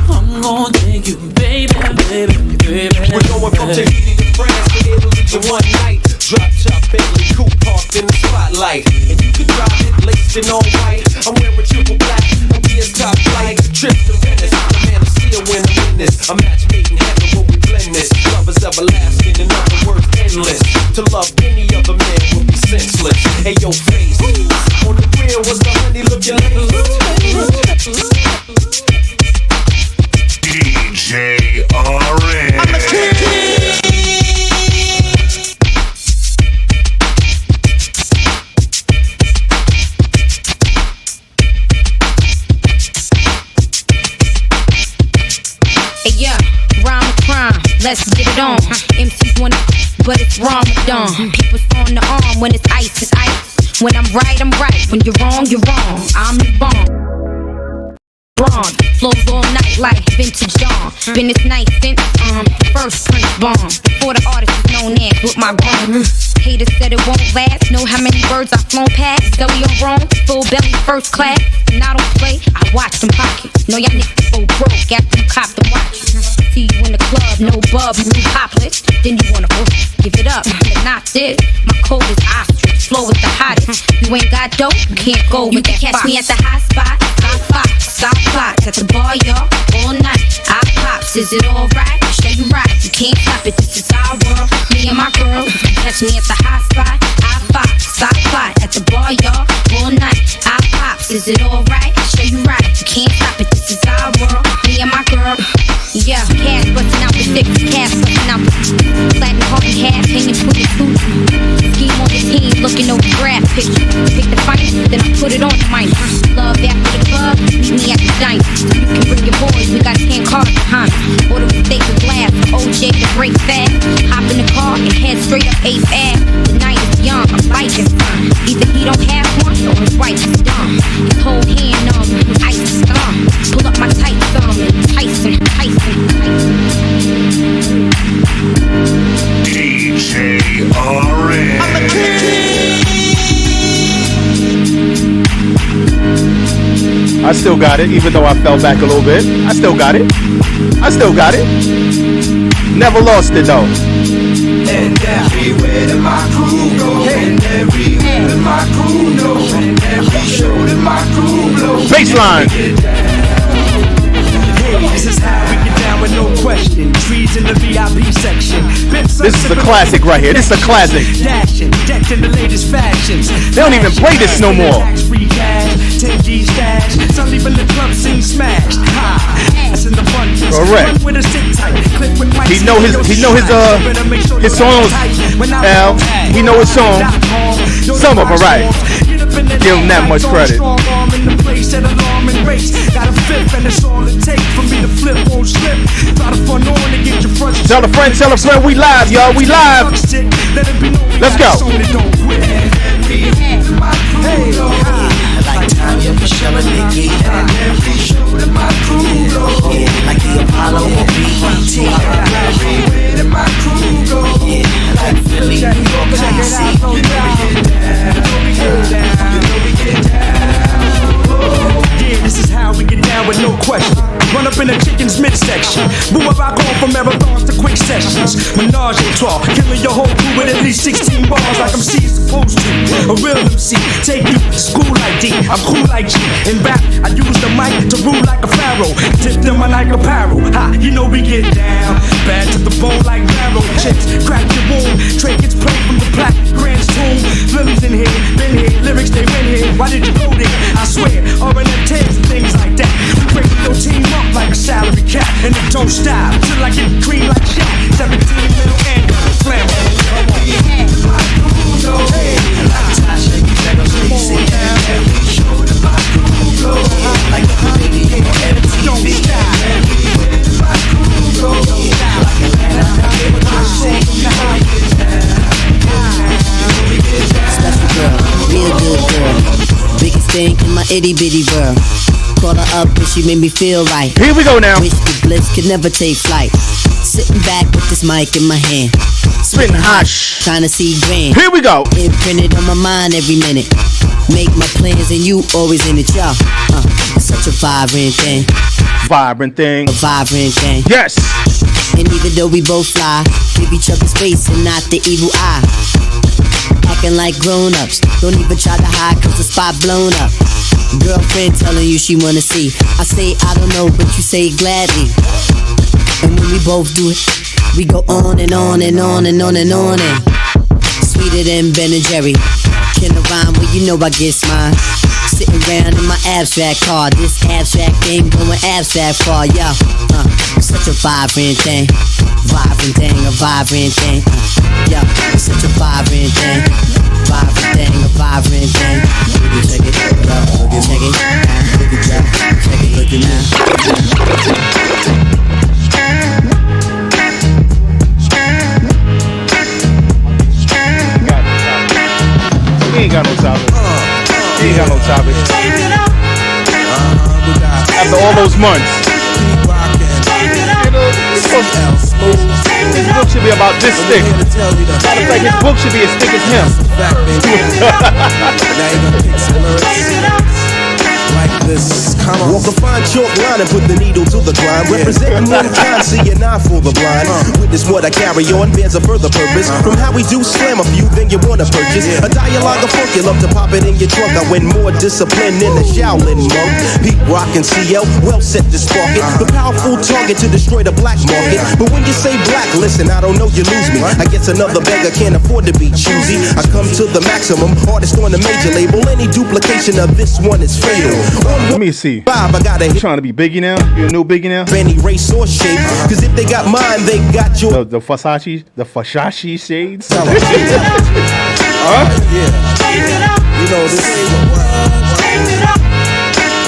I'm gonna take you, baby, baby, baby. We're going from Tahiti to France to Italy in one night. Drop top Bentley coupe parked in the spotlight, and you can drive it laced in all white. I'm wearing triple black, I'm being top flight. Trip to Venice, the man of steel when I'm in this. A match made in heaven when we blend this. Love is everlasting, in other words, endless. To love any other man would be senseless. Hey, yo, face on the real was the honey looking DJ RN. I'm a king. Hey, yeah, rhyme or crime, let's get it on. MCs want it, but it's Ramadan. People throwing the arm when it's ice, it's ice. When I'm right, I'm right. When you're wrong, you're wrong. I'm the bomb. Blonde, flows all night like vintage Dawn. Been this night since first Prince Bomb. Before the artist is known as with my grown. Haters said it won't last. Know how many birds I've flown past. Zoe on Rome, full belly, first class. And I don't play, I watch them pockets. Know y'all niggas so broke after you cop the watch. See you in the club, no bub, you topless. Then you wanna give it up, but not this. My code is ostrich, flow is the hottest. You ain't got dope, you can't go with that. Catch me at the hot spot, hot fox, hot plots at the bar, y'all, all night. I pops, is it alright? Show you right, you can't stop it. This is our world, me and my girl. Catch me at the hot spot, hot fox, hot plot at the bar, y'all, all night. I pops, is it alright? Show you right, you can't stop it. This is our world, me and my girl. Yeah, cash busting out the six, cash busting out the platinum heart in half, hanging through the suit. Scheme on the team, looking over graph picture. Pick the fight, then I put it on the mic. Love after the club, meet me at the diner. You can bring your boys, we got 10 cars behind. Order a steak with glass, OJ to break fast. Hop in the car and head straight up 8th Ave. The night is young, I'm liking fun. Either he don't have one or his wife is dumb. His whole hand on his ice is thumb. Pull up my tight thumb and Tyson. DJ RN. I'm a king. I still got it, even though I fell back a little bit. I still got it. Never lost it though. And everywhere that my crew go, and everywhere that my crew know, and every show that my crew blow. Baseline. This is how we get down with no question. Trees in the VIP section. This is a classic right here. This is a classic. Dashing, decked in the latest fashions. They don't even play this no more. Free cash, 10G stash. Some leaving the club scene smashed. That's in the bunches. Correct. With a sit tight. Click with my He know his songs. Al, he know his song. Some of them, right? Give him that much credit. Got a fifth and it's all it takes for me to flip, won't slip. Try to fun on and get your front. Tell a friend, we live, y'all, we live. Let's go. Hey, like Tanya, Michelle, and Nikki, and every show that my crew go. Yeah, like the Apollo or BET. Everywhere that my crew go. Yeah, like Philly, New York, Tennessee. You know we get down. You know we get down. Yeah, this is how we get down with no question. Run up in the chicken's midsection. Move up, I go from marathons to quick sessions. Menage a trois, killing your whole crew with at least 16 bars like I'm supposed to. A real MC, take you to school like D. I'm cool like G. In rap, I use the mic to rule like a pharaoh. Tip them like apparel. Ha, you know we get down. Bad to the bone like barrel. Chicks, crack your womb. Trey gets played from the black Grand's tomb. Lily's in here, been here. Lyrics, they win here. Why did you go there? I swear, R&M tales and things like that. We break your team up like a salary cap, and it don't stop till I get cream like Shaq. 17 little and flammable. Hey, like Tasha, you better say every show that my crew go. Like the radio and MTV. Don't stop. Everywhere that my crew go. Like Atlanta, Special girl, real good girl. Biggest thing in my itty bitty world. Call her up and she made me feel right. Here we go now. Wish the bliss could never take flight. Sitting back with this mic in my hand. Spitting hot. Trying to see grand. Here we go. Imprinted on my mind every minute. Make my plans and you always in the job. It's such a vibrant thing. Vibrant thing. A vibrant thing. Yes. And even though we both fly, give each other space and not the evil eye. Acting like grown-ups, don't even try to hide cause the spot blown up. Girlfriend telling you she wanna see. I say I don't know, but you say gladly. And when we both do it, we go on and on and on and on and on and sweeter than Ben and Jerry. Can I rhyme? Well, you know I get mine. Sitting around in my abstract car. This abstract thing going abstract far, yo. Such a vibrant thing. Vibrant thing, a vibrant thing. Yo, such a vibrant thing. Vibrant thing, a vibrant thing. Check it, check it, check it, look it now. He ain't got no topic. He ain't got no topic. After all those months, his book should be about this thick. Matter of fact, his book should be as thick as him. Like this, come on. Walk a fine chalk line and put the needle to the grind. Representing mankind, see you're not for the blind. Witness what I carry on, bears a further purpose. From how we do slam a few, then you wanna purchase a dialogue of funk, you love to pop it in your trunk. I win more discipline than a Shaolin monk. Pete Rock and CL, well set to spark it. The powerful target to destroy the black market. But when you say black, listen, I don't know, you lose me. I guess another beggar can't afford to be choosy. I come to the maximum, artist on the major label. Any duplication of this one is fatal. Let me see. You trying to be Biggie now? You a new Biggie now? Any race or shape, cause if they got mine, they got your the Versace shades. Huh? Yeah. You know this is the word.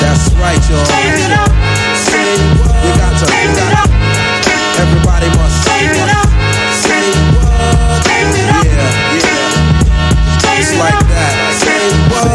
That's right, y'all. You got to. Everybody must say what. Yeah. It's like that. Say what.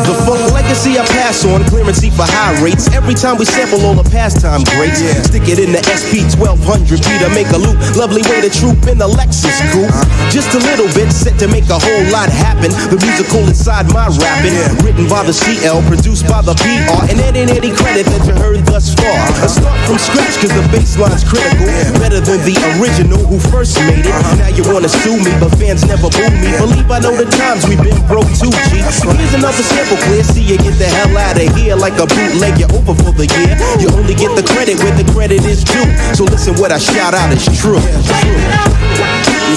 The funk legacy I pass on, clearancy for high rates. Every time we sample all the pastime greats, stick it in the SP 1200 Peter, make a loop. Lovely way to troop in the Lexus coupe. Just a little bit, set to make a whole lot happen. The musical inside my rapping, written by the CL, produced by the PR, and any credit that you heard thus far. I start from scratch cause the bassline's critical. Better than the original who first made it. Now you wanna sue me, but fans never boo me. Believe I know the times we've been broke too, G. Here's another sample clear, see you get the hell out of here like a bootleg, you're over for the year. You only get the credit where the credit is due. So listen, what I shout out is true. You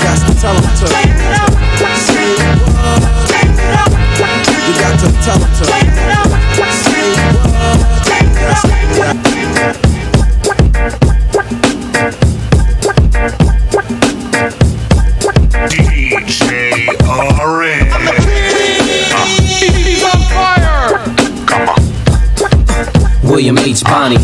got to tell them to. You got to tell them to. DJ RN. He's on fire. Come on. William H. Bonney.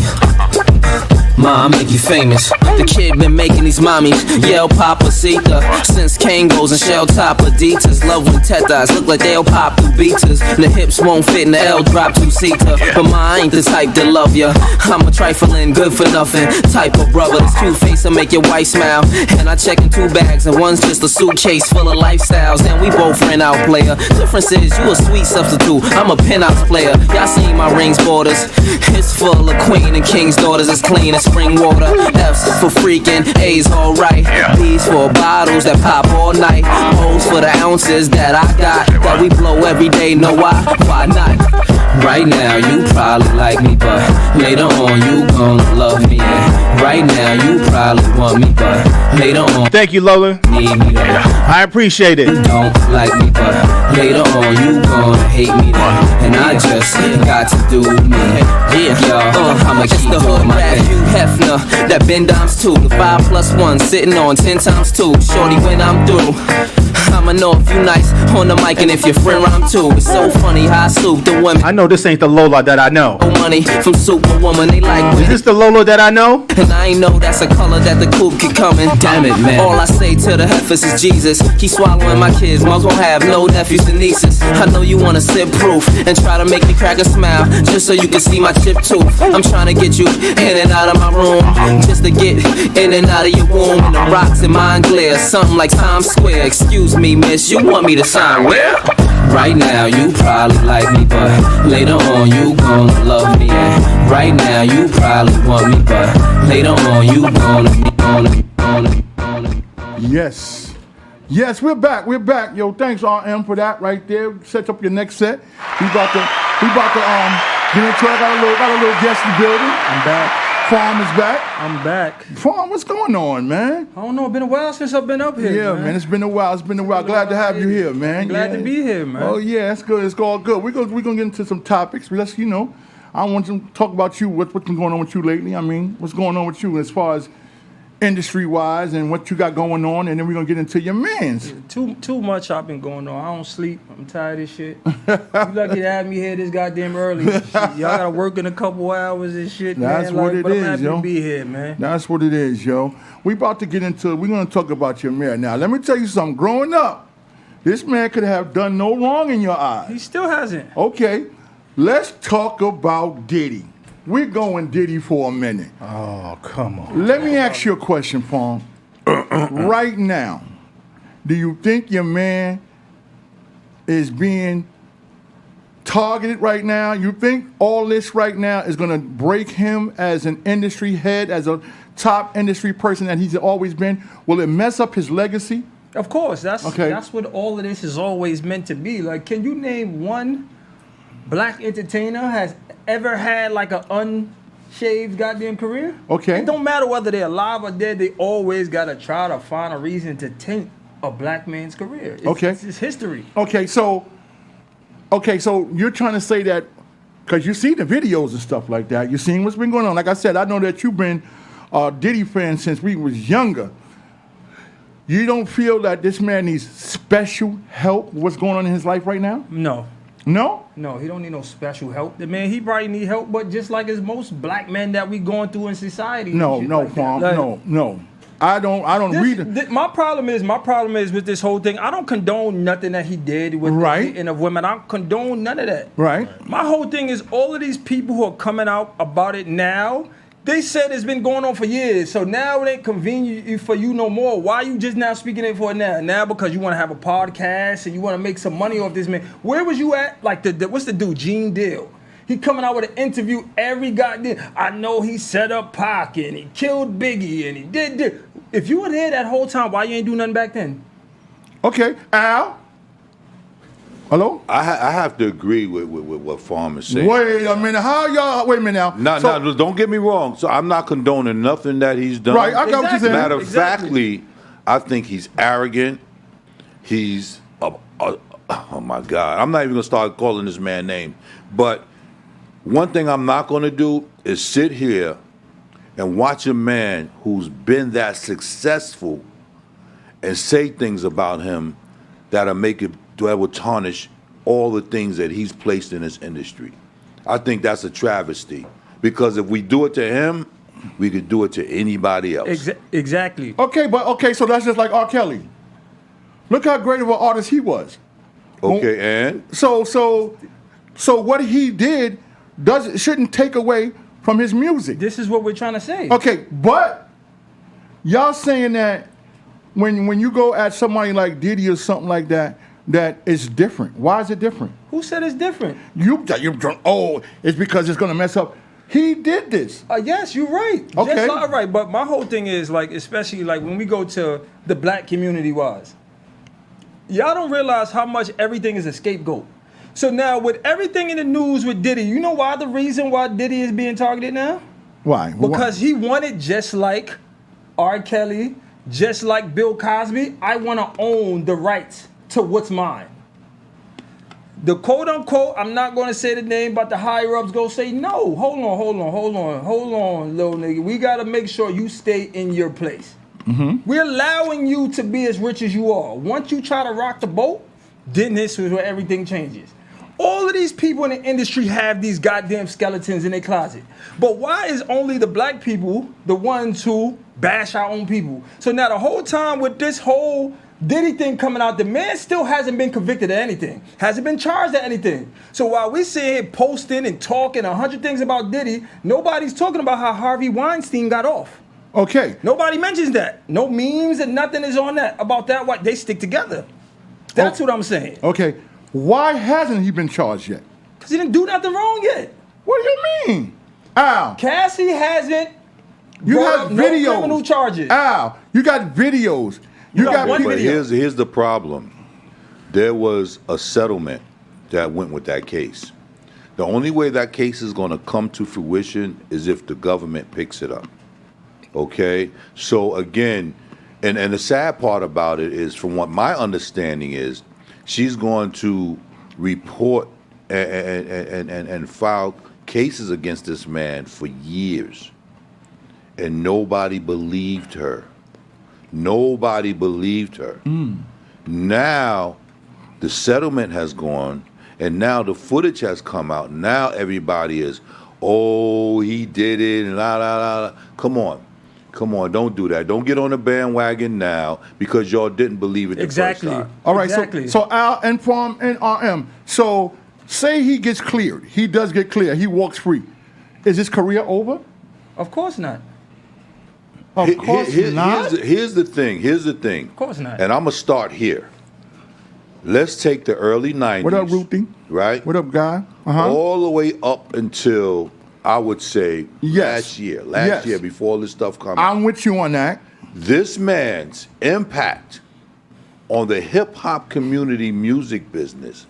Ma, I make you famous. The kid been making these mommies yell Papacita since Kangos and shell top Adidas. Love when tetas look like they'll pop through beaters. The hips won't fit in the L drop two-seater. But ma, I ain't the type to love ya. I'm a trifling, good for nothing type of brother. This cute face will make your wife smile. And I check in 2 bags and one's just a suitcase full of lifestyles. And we both rent out, player. Difference is you a sweet substitute, I'm a penthouse player. Y'all seen my rings borders. It's full of queen and king's daughters. It's clean as spring water. F's for freaking, A's alright. B's for bottles that pop all night. O's for the ounces that I got, that we blow every day. Know why? Why not? Right now you probably like me, but later on you gon' love me. And right now you probably want me, but later on. Thank you, Lola. Need me though. I appreciate it. Don't like me, but later on you gon' hate me though. And I just got to do me. Yeah, y'all, I'ma keep the hood that Hugh Hefner, that Ben Dimes too. The 5 + 1 sitting on 10 times 2. Shorty, when I'm through, I'ma know if you nice on the mic and if your friend rhyme too. It's so funny how I soup the women. I know this ain't the Lola that I know. Money from Superwoman, they like. Is this the Lola that I know? And I ain't know that's a color that the coupe keep coming. Damn it, man. All I say to the heifers is Jesus. Keep swallowing my kids, moms won't have no nephews and nieces. I know you wanna sit proof and try to make me crack a smile just so you can see my chip tooth. I'm trying to get you in and out of my room, just to get in and out of your womb. And the rocks in mine glare, something like Times Square. Excuse me, miss, you want me to sign where? Right now you probably like me, but later on you gonna love me. And right now you probably want me, but later on you gonna. Yes. Yes, we're back. We're back. Yo, thanks RM for that right there. Set up your next set. We about to get into it. Got a little guest in the building. I'm back. Farm is back. I'm back. Farm, what's going on, man? I don't know. It's been a while since I've been up here. Yeah, man. It's been a while. Glad to have you here, man. Glad to be here, man. Oh yeah, that's good. It's all good. We're gonna get into some topics. Let's, I want to talk about you. What's been going on with you lately? I mean, what's going on with you as far as industry-wise and what you got going on, and then we're gonna get into your mans. Too much I've been going on. I don't sleep. I'm tired of this shit. You lucky to have me here this goddamn early. Shit, y'all gotta work in a couple hours and shit. That's man. what it but is, I'm happy yo. to be here, man. That's what it is, yo. We're gonna talk about your man. Now, let me tell you something. Growing up, this man could have done no wrong in your eyes. He still hasn't. Okay, let's talk about Diddy. We're going Diddy for a minute. Oh, come on. Let me ask you a question, Fawn. Right now, do you think your man is being targeted right now? You think all this right now is going to break him as an industry head, as a top industry person that he's always been? Will it mess up his legacy? Of course. That's what all of this is always meant to be. Like, can you name one black entertainer has ever had like an unshaved goddamn career? Okay. It don't matter whether they're alive or dead, they always gotta try to find a reason to taint a black man's career. It's history. Okay, so you're trying to say that because you see the videos and stuff like that, you're seeing what's been going on. Like I said, I know that you've been a Diddy fan since we was younger. You don't feel that this man needs special help? What's going on in his life right now? No. No? No, he don't need no special help. The man, he probably need help, but just like as most black men that we going through in society. No, like Farm, no. I don't read it. My problem is with this whole thing. I don't condone nothing that he did with the hating of women. I don't condone none of that. Right. My whole thing is all of these people who are coming out about it now. They said it's been going on for years, so now it ain't convenient for you no more. Why are you just now speaking it for it now? Now because you want to have a podcast and you want to make some money off this man. Where was you at? Like what's the dude, Gene Deal? He coming out with an interview every goddamn. I know he set up Pac and he killed Biggie and he did. If you were there that whole time, why you ain't do nothing back then? Okay, Al. Hello? I have to agree with what Farm is saying. Wait a minute. Wait a minute now. No, don't get me wrong. So I'm not condoning nothing that he's done. Right, I got what you're saying. Matter of factly, I think he's arrogant. He's, oh my God. I'm not even going to start calling this man name. But one thing I'm not going to do is sit here and watch a man who's been that successful and say things about him that'll that will tarnish all the things that he's placed in this industry. I think that's a travesty. Because if we do it to him, we could do it to anybody else. Exactly. Okay, so that's just like R. Kelly. Look how great of an artist he was. Okay, and? So what he did shouldn't take away from his music. This is what we're trying to say. Okay, but y'all saying that when you go at somebody like Diddy or something like that, that it's different. Why is it different? Who said it's different? It's because it's going to mess up. He did this. Yes, you're right. Okay. Just all right, but my whole thing is like, especially like when we go to the black community wise, y'all don't realize how much everything is a scapegoat. So now with everything in the news with Diddy, you know why the reason why Diddy is being targeted now? Why? Because he wanted just like R. Kelly, just like Bill Cosby, I want to own the rights to what's mine. The quote unquote, I'm not going to say the name, but the higher ups go say, no, hold on, little nigga. We got to make sure you stay in your place. Mm-hmm. We're allowing you to be as rich as you are. Once you try to rock the boat, then this is where everything changes. All of these people in the industry have these goddamn skeletons in their closet. But why is only the black people the ones who bash our own people? So now the whole time with this whole Diddy thing coming out, the man still hasn't been convicted of anything. Hasn't been charged of anything. So while we sit here posting and talking 100 things about Diddy, nobody's talking about how Harvey Weinstein got off. Okay. Nobody mentions that. No memes and nothing is on that about that. Why they stick together. That's what I'm saying. Okay. Why hasn't he been charged yet? Because he didn't do nothing wrong yet. What do you mean? Al. Cassie hasn't You brought have up no videos. criminal charges. Al, you got videos. You got one But video. here's the problem. There was a settlement that went with that case. The only way that case is going to come to fruition is if the government picks it up. Okay? So again, and the sad part about it is, from what my understanding is, she's going to report and file cases against this man for years. And nobody believed her. Nobody believed her. Now, the settlement has gone, and now the footage has come out. Now everybody is, oh, he did it, and la, la, la, la. Come on, don't do that. Don't get on the bandwagon now because y'all didn't believe it the first time. All right, so Al and Farm and RM. So say he gets cleared. He does get cleared. He walks free. Is his career over? Of course not. Of course not. Here's the thing. Of course not. And I'm going to start here. Let's take the early 90s. What up, Ruthie? Right? What up, guy? All the way up until, I would say, Yes. last year before all this stuff comes. I'm with you on that. This man's impact on the hip-hop community music business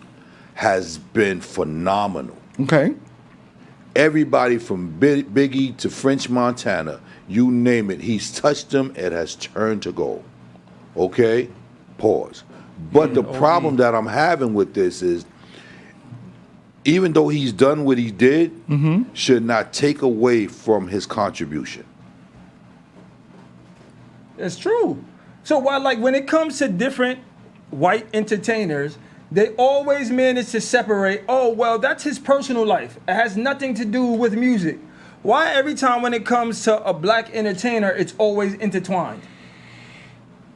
has been phenomenal. Okay. Everybody from Biggie to French Montana, you name it, he's touched them, it has turned to gold. Okay? Pause. But the problem that I'm having with this is, even though he's done what he did, should not take away from his contribution. It's true. So while, like, when it comes to different white entertainers, they always manage to separate, oh, well, that's his personal life. It has nothing to do with music. Why every time when it comes to a black entertainer, it's always intertwined?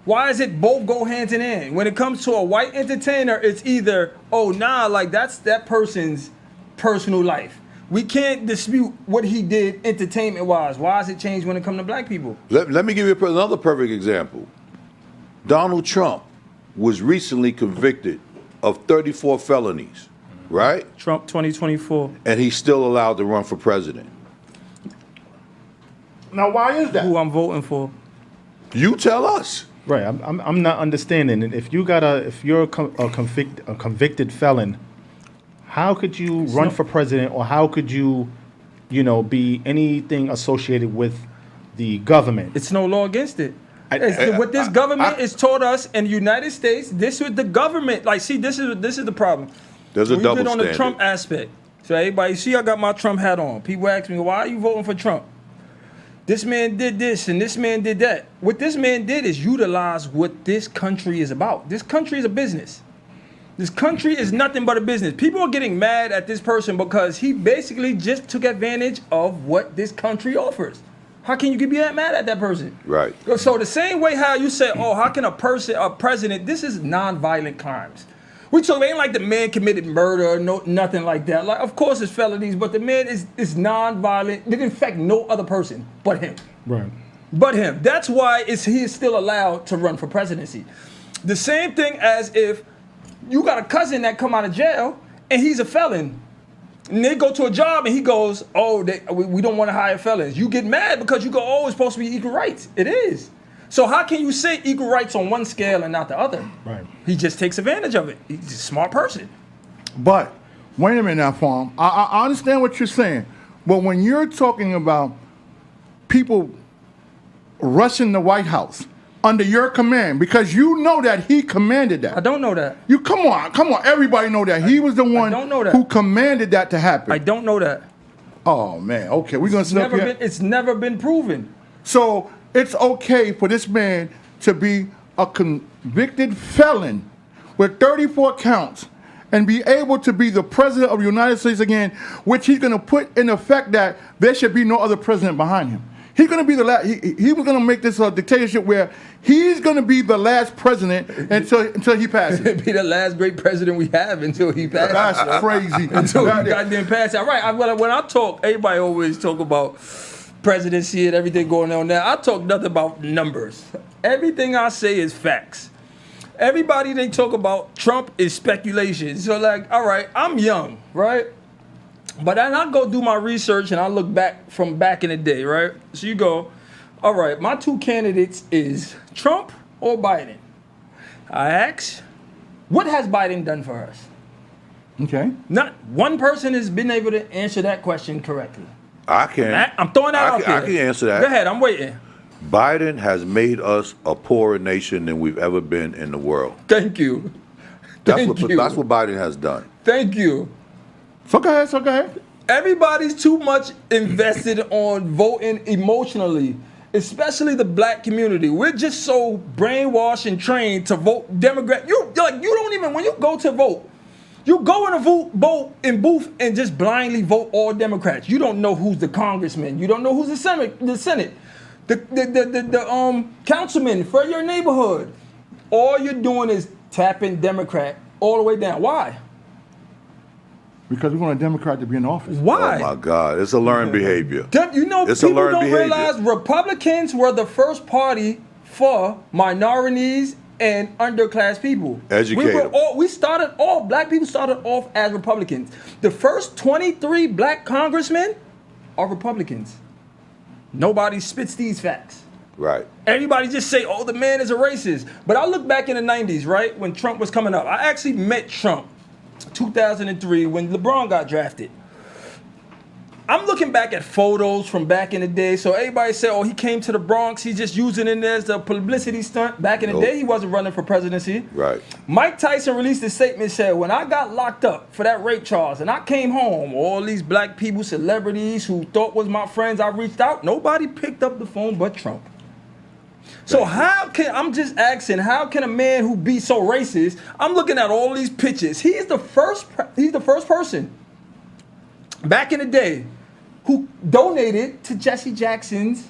Why is it both go hand in hand? When it comes to a white entertainer, it's either, oh, nah, like that's that person's personal life. We can't dispute what he did entertainment-wise. Why has it changed when it comes to black people? Let me give you another perfect example. Donald Trump was recently convicted of 34 felonies, right? Trump 2024. And he's still allowed to run for president. Now, why is that? Who I'm voting for. You tell us. Right, I'm not understanding. And if you're a convicted felon, how could you run for president, or how could you, be anything associated with the government? It's no law against it. What this government has taught us in the United States, this is the government. Like, see, this is the problem. There's a We've double been on the standard. Trump aspect. So everybody, see, I got my Trump hat on. People ask me, why are you voting for Trump? This man did this and this man did that. What this man did is utilize what this country is about. This country is a business. This country is nothing but a business. People are getting mad at this person because he basically just took advantage of what this country offers. How can you be that mad at that person? Right. So the same way how you say, oh, how can a president, this is non-violent crimes. We talk, ain't like the man committed murder, nothing like that. Like, of course it's felonies, but the man is non-violent. It didn't affect no other person but him. Right. But him. That's why he is still allowed to run for presidency. The same thing as if you got a cousin that come out of jail and he's a felon. And they go to a job and he goes, oh, we don't want to hire felons. You get mad because you go, oh, it's supposed to be equal rights. It is. So how can you say equal rights on one scale and not the other? Right. He just takes advantage of it. He's a smart person. But wait a minute now, Farm. I understand what you're saying. But when you're talking about people rushing the White House under your command, because you know that he commanded that. I don't know that. You come on. Everybody know that. He was the one who commanded that to happen. I don't know that. Oh, man. Okay, we're going to sit up here. It's never been proven. So it's okay for this man to be a convicted felon with 34 counts and be able to be the president of the United States again, which he's going to put in effect that there should be no other president behind him. He's going to be the last. He was going to make this a dictatorship where he's going to be the last president until he passes. Be the last great president we have until he passes. That's crazy. Until he goddamn passes. All right. When I talk, everybody always talk about presidency and everything going on now. I talk nothing about numbers. Everything I say is facts. Everybody they talk about Trump is speculation. So like, all right, I'm young, right? But then I go do my research and I look back from back in the day, right? So you go, all right, my two candidates is Trump or Biden. I ask, what has Biden done for us? Okay. Not one person has been able to answer that question correctly. I can. I'm throwing that out there. I can answer that. Go ahead, I'm waiting. Biden has made us a poorer nation than we've ever been in the world. Thank you. That's what Biden has done. Thank you. So go ahead. Everybody's too much invested on voting emotionally, especially the black community. We're just so brainwashed and trained to vote Democrat. You don't even, when you go to vote, you go in a vote in booth and just blindly vote all Democrats. You don't know who's the congressman. You don't know who's the Senate, the councilman for your neighborhood. All you're doing is tapping Democrat all the way down. Why? Because we want a Democrat to be in office. Why? Oh my God, it's a learned behavior. You know, it's people don't realize Republicans were the first party for minorities and underclass people. Educated. Black people started off as Republicans. The first 23 black congressmen are Republicans. Nobody spits these facts. Right. Everybody just say, oh, the man is a racist. But I look back in the 90s, right, when Trump was coming up. I actually met Trump 2003 when LeBron got drafted. I'm looking back at photos from back in the day. So everybody said, oh, he came to the Bronx. He's just using it as a publicity stunt. Back in the day, he wasn't running for presidency. Right. Mike Tyson released a statement, said, when I got locked up for that rape charge and I came home, all these black people, celebrities who thought was my friends, I reached out. Nobody picked up the phone but Trump. So I'm just asking, how can a man who be so racist, I'm looking at all these pictures. He's the first person back in the day who donated to Jesse Jackson's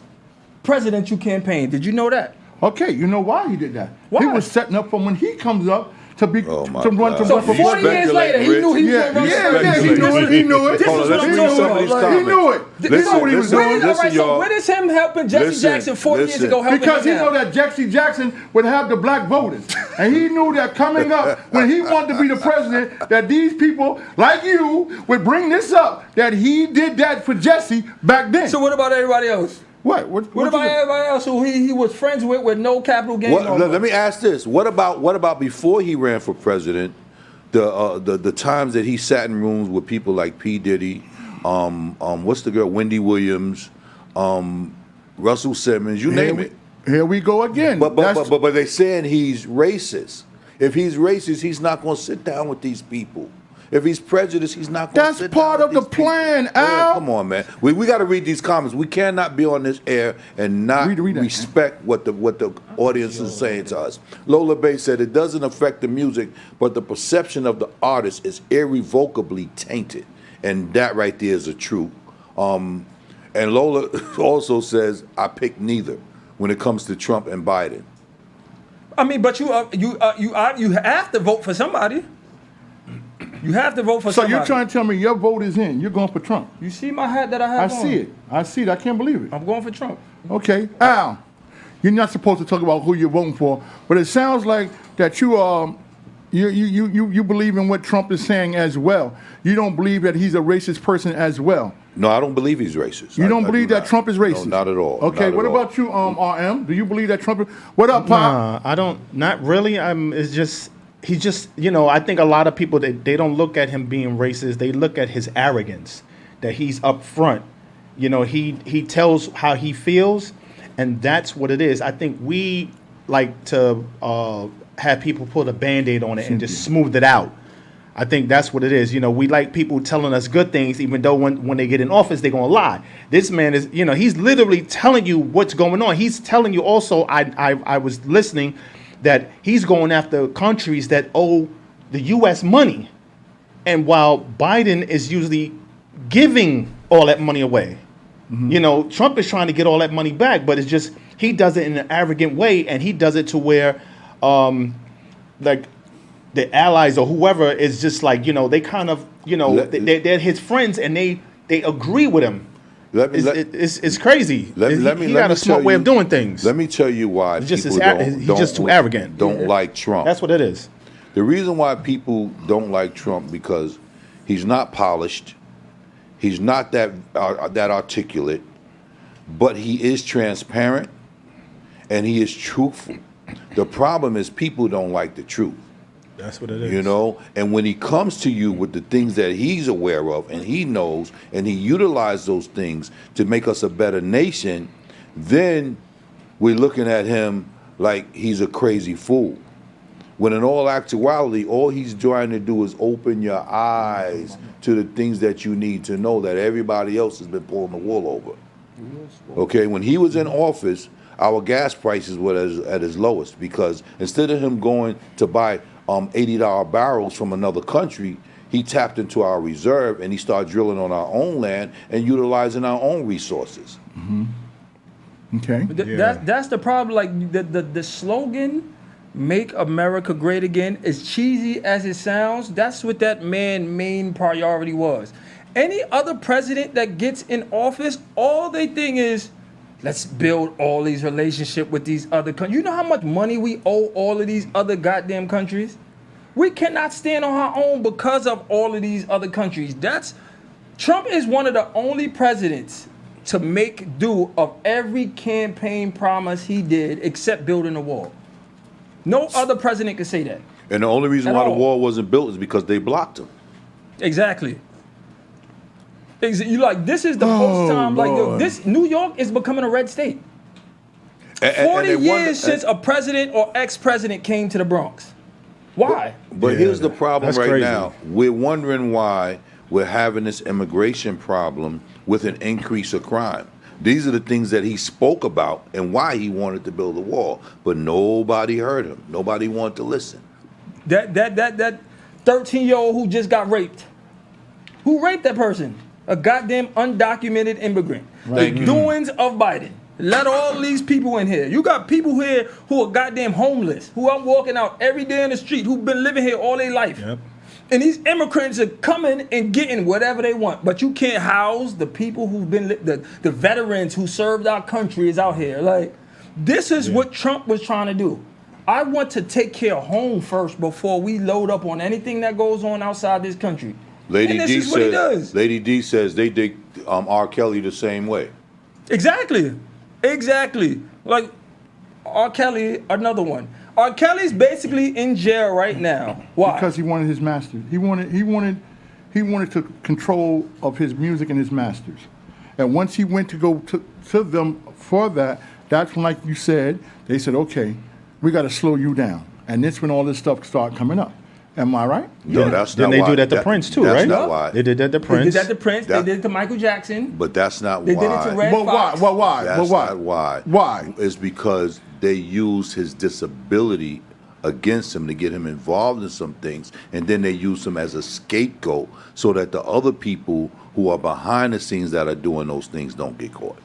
presidential campaign. Did you know that? Okay, you know why he did that? Why? He was setting up for when he comes up to be to run for So 40 years later, he knew he was going to run. He knew it. This is what I'm talking about. He knew it. He knew what he was doing. So when is him helping Jesse Jackson 40 years ago helping because he him know that Jesse Jackson would have the black voters. And he knew that coming up, when he wanted to be the president, that these people, like you, would bring this up, that he did that for Jesse back then. So what about everybody else? What about everybody else who he was friends with no capital gain? Let me ask this: What about before he ran for president? The times that he sat in rooms with people like P. Diddy, what's the girl, Wendy Williams, Russell Simmons, you name it. Here we go again. But they're saying he's racist. If he's racist, he's not going to sit down with these people. If he's prejudiced, he's not going to sit down with these people. That's part of the plan, Al. Come on, man. We got to read these comments. We cannot be on this air and not respect what the audience is saying to us. Lola Bay said, it doesn't affect the music, but the perception of the artist is irrevocably tainted. And that right there is a truth. And Lola also says, I pick neither when it comes to Trump and Biden. I mean, but you have to vote for somebody. You have to vote for somebody. So you're trying to tell me your vote is in. You're going for Trump. You see my hat that I have on? I see it. I see it. I can't believe it. I'm going for Trump. Okay. Al, you're not supposed to talk about who you're voting for, but it sounds like that you believe in what Trump is saying as well. You don't believe that he's a racist person as well. No, I don't believe he's racist. You don't believe that Trump is racist? No, not at all. Okay, what about you, RM? Do you believe that Trump is... What up, Pop? Nah, I don't. Not really. It's just... He just, I think a lot of people, they don't look at him being racist. They look at his arrogance, that he's up front. He tells how he feels, and that's what it is. I think we like to have people put a Band-Aid on it and just smooth it out. I think that's what it is. We like people telling us good things, even though when they get in office, they're going to lie. This man is, he's literally telling you what's going on. He's telling you also, I was listening, that he's going after countries that owe the U.S. money. And while Biden is usually giving all that money away, you know, Trump is trying to get all that money back, but it's just he does it in an arrogant way, and he does it to where, like, the allies or whoever is just like, you know, they kind of, you know, they're his friends and they agree with him. It's crazy. He got a smart way of doing things. Let me tell you why he's just people just too arrogant. Don't like Trump. That's what it is. The reason why people don't like Trump because he's not polished, he's not that articulate, but he is transparent and he is truthful. The problem is people don't like the truth. That's what it is. You know, and when he comes to you with the things that he's aware of and he knows and he utilizes those things to make us a better nation, then we're looking at him like he's a crazy fool. When in all actuality, all he's trying to do is open your eyes to the things that you need to know that everybody else has been pulling the wool over. Okay, when he was in office, our gas prices were at his lowest because instead of him going to buy $80 barrels from another country, he tapped into our reserve and he started drilling on our own land and utilizing our own resources. Okay. That's the problem. Like the slogan, "Make America Great Again," as cheesy as it sounds, that's what that man's main priority was. Any other president that gets in office, all they think is, let's build all these relationships with these other countries. You know how much money we owe all of these other goddamn countries? We cannot stand on our own because of all of these other countries. Trump is one of the only presidents to make do of every campaign promise he did except building a wall. No other president could say that. And the only reason why the wall wasn't built is because they blocked him. Exactly. You like this is the most time like this New York is becoming a red state. 40 years since a president or ex-president came to the Bronx. Why? But here's the problem right crazy. now. We're wondering why we're having this immigration problem with an increase of crime. These are the things that he spoke about and why he wanted to build a wall. But nobody heard him. Nobody wanted to listen. That 13-year-old who just got raped. Who raped that person? A goddamn undocumented immigrant. Thank The you. doings of Biden. Let all these people in here. You got people here who are goddamn homeless, who are walking out every day in the street, who've been living here all their life. Yep. And these immigrants are coming and getting whatever they want. But you can't house the people who've been, the veterans who served our country is out here. Like, this is what Trump was trying to do. I want to take care of home first before we load up on anything that goes on outside this country. Lady and this D is what he does. says. Lady D says they dig R. Kelly the same way. Exactly. Like R. Kelly, another one. R. Kelly's basically in jail right now. Why? Because he wanted his masters. He wanted to control of his music and his masters. And once he went to go to them for that, that's when, like you said, they said, okay, we got to slow you down. And that's when all this stuff started coming up. Am I right? No, that's Then not they why. do that to Prince too, that's right? Not why. They did that to They Prince. did that to Prince. They did it to Michael Jackson. But that's not They why. did it to Red But Fox. why? That's why? not why. Why? It's because they used his disability against him to get him involved in some things, and then they use him as a scapegoat so that the other people who are behind the scenes that are doing those things don't get caught.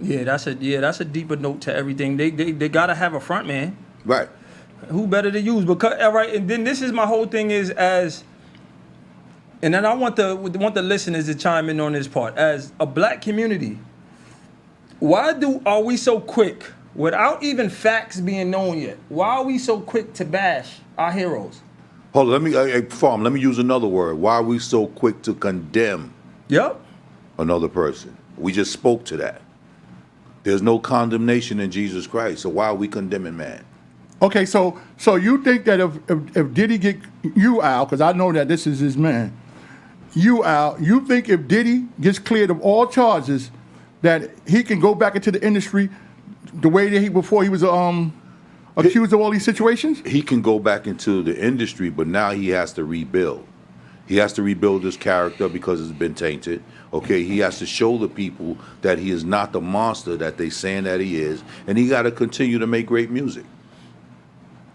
Yeah, that's a deeper note to everything. They gotta have a front man. Right. Who better to use? Because all right, and then this is my whole thing is and then I want the listeners to chime in on this part. As a black community, why are we so quick, without even facts being known yet? Why are we so quick to bash our heroes? Hold on, let me use another word. Why are we so quick to condemn another person? We just spoke to that. There's no condemnation in Jesus Christ, so why are we condemning man? Okay, so you think that if Diddy get you out, because I know that this is his man, you out, you think if Diddy gets cleared of all charges, that he can go back into the industry the way that before he was accused of all these situations? He can go back into the industry, but now he has to rebuild. He has to rebuild his character because it's been tainted. Okay, he has to show the people that he is not the monster that they saying that he is, and he got to continue to make great music.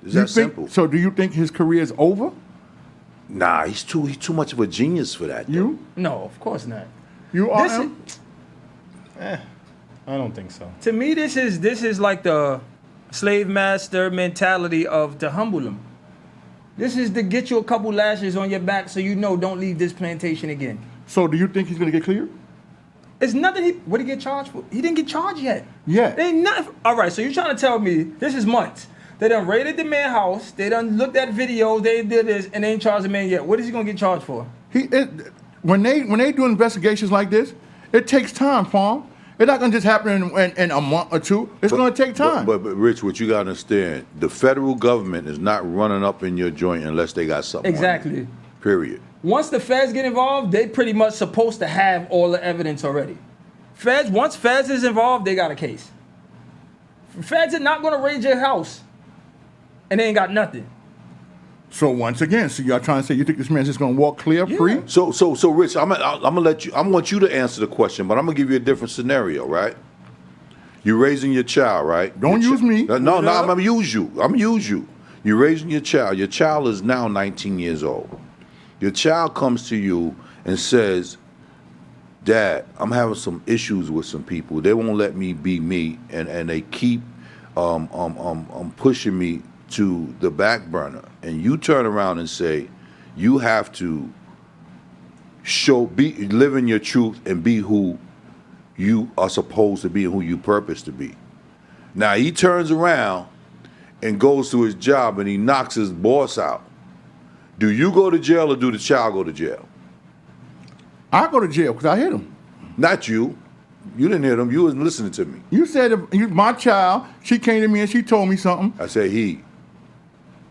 It's that simple. So do you think his career is over? Nah, he's too much of a genius for that. You? No, of course not. You are. This is- I don't think so. To me, this is like the slave master mentality of to humble them. This is to get you a couple lashes on your back so you know don't leave this plantation again. So do you think he's going to get cleared? It's nothing. What did he get charged for? He didn't get charged yet. Yeah. Ain't nothing. All right, so you're trying to tell me this is months. They done raided the man's house. They done looked at videos. They did this, and they ain't charged the man yet. What is he gonna get charged for? When they do investigations like this, it takes time, Palm. It's not gonna just happen in a month or two. It's gonna take time. But Rich, what you gotta understand, the federal government is not running up in your joint unless they got something. Exactly. On you. Period. Once the feds get involved, they pretty much supposed to have all the evidence already. Once feds is involved, they got a case. Feds are not gonna raid your house, and they ain't got nothing. So once again, so y'all trying to say you think this man's just gonna walk clear, free? So Rich, I'm gonna let you. I want you to answer the question, but I'm gonna give you a different scenario, right? You're raising your child, right? Don't use me. No, I'm gonna use you. I'm gonna use you. You're raising your child. Your child is now 19 years old. Your child comes to you and says, "Dad, I'm having some issues with some people. They won't let me be me, and they keep pushing me to the back burner." And you turn around and say, "You have to live in your truth and be who you are supposed to be and who you purpose to be." Now he turns around and goes to his job and he knocks his boss out. Do you go to jail or do the child go to jail? I go to jail because I hit him. Not you. You didn't hit him. You wasn't listening to me. You said my child, she came to me and she told me something. I said he.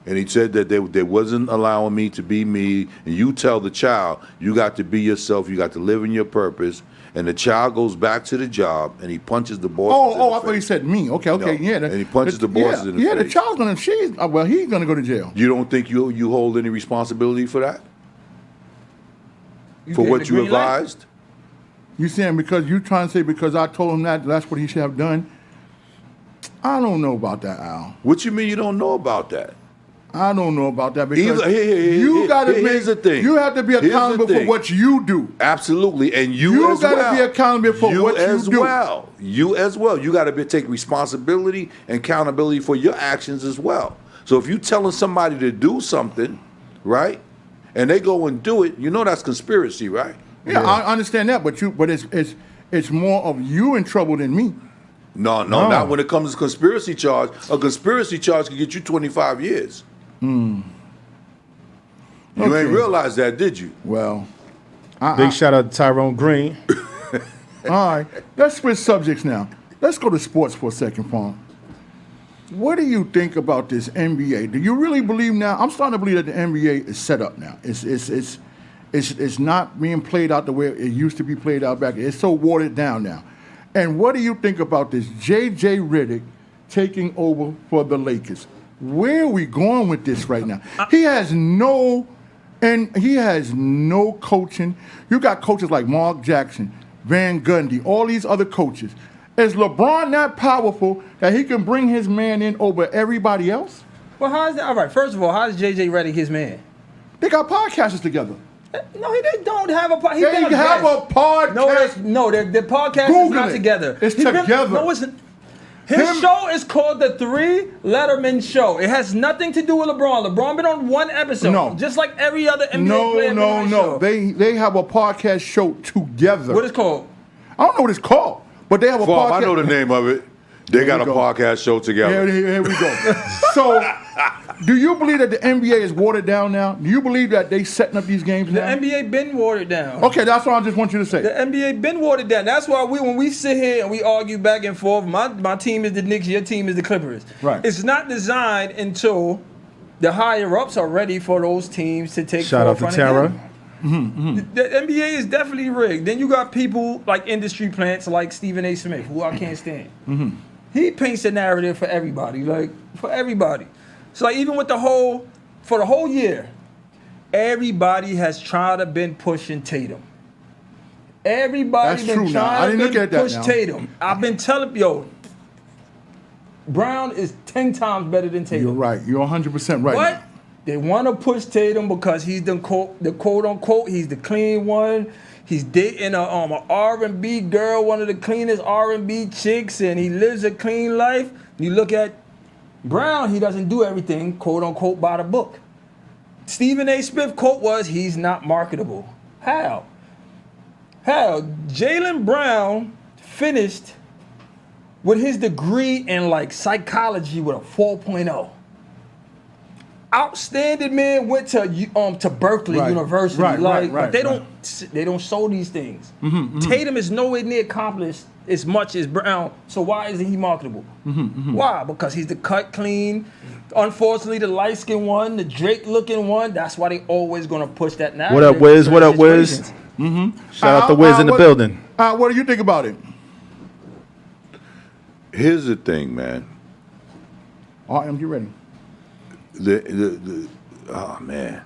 And he said that they wasn't allowing me to be me. And you tell the child, you got to be yourself. You got to live in your purpose. And the child goes back to the job and he punches the boss. I thought he said me. Okay, No. yeah. And he punches the bosses in the face. Yeah, the child's gonna. He's gonna go to jail. You don't think you hold any responsibility for that? For gave what the you green light? advised? You saying because you trying to say because I told him that's what he should have done? I don't know about that, Al. What you mean you don't know about that? I don't know about that because Here's the thing. You have to be Here's the accountable for thing. what you do. Absolutely, and you as gotta well. be accountable for you what you as do. well. You as well. You got to take responsibility and accountability for your actions as well. So if you telling somebody to do something, right, and they go and do it, you know that's conspiracy, right? Yeah, I understand that, but it's more of you in trouble than me. No, not when it comes to conspiracy charge. A conspiracy charge can get you 25 years. You ain't realized that, did you? Well, Big shout out to Tyrone Green. All right, let's switch subjects now. Let's go to sports for a second, Paul. What do you think about this NBA? Do you really believe now? I'm starting to believe that the NBA is set up now. It's not being played out the way it used to be played out back. It's so watered down now. And what do you think about this J.J. Redick taking over for the Lakers? Where are we going with this right now? He has no coaching. You got coaches like Mark Jackson, Van Gundy, all these other coaches. Is LeBron that powerful that he can bring his man in over everybody else? Well, how is that? All right, first of all, how is J.J. Redick his man? They got podcasters together. No, they don't have a podcast. They have a podcast. No, the podcast Google is not it. together. It's He's been- together. no, it's his show is called The Three Letterman Show. It has nothing to do with LeBron. LeBron been on one episode. No. Just like every other NBA player been on a show. They have a podcast show together. What is it called? I don't know what it's called, but they have a Bob, podcast. I know the name of it. They got a podcast show together. Here we go. So, do you believe that the NBA is watered down now? Do you believe that they setting up these games The now? NBA been watered down. Okay, that's what I just want you to say. The NBA been watered down. That's why when we sit here and we argue back and forth, my team is the Knicks, your team is the Clippers. Right. It's not designed until the higher ups are ready for those teams to take Shout out to forefront Tara. again. The NBA is definitely rigged. Then you got people like industry plants like Stephen A. Smith, who I can't stand. He paints a narrative for everybody, So like even with for the whole year, everybody has tried to been pushing Tatum. Everybody That's true been now. I trying didn't to look been at that push now. Tatum. I've been telling Brown is 10 times better than Tatum. You're right. You're 100% right. What? They want to push Tatum because he's the quote unquote, he's the clean one. He's dating a R&B girl, one of the cleanest R&B chicks, and he lives a clean life. You look at Brown, he doesn't do everything, quote unquote, by the book. Stephen A. Smith quote was, he's not marketable. How? Jaylen Brown finished with his degree in like psychology with a 4.0. Outstanding man, went to Berkeley University. But they don't show these things. Tatum is nowhere near accomplished as much as Brown. So why isn't he marketable? Why? Because he's the cut clean. Unfortunately, the light skinned one, the Drake looking one. That's why they always gonna push that narrative. What up, Wiz? What up, Wiz? Shout out to Wiz in the building. What do you think about it? Here's the thing, man. RM, you ready? Oh man.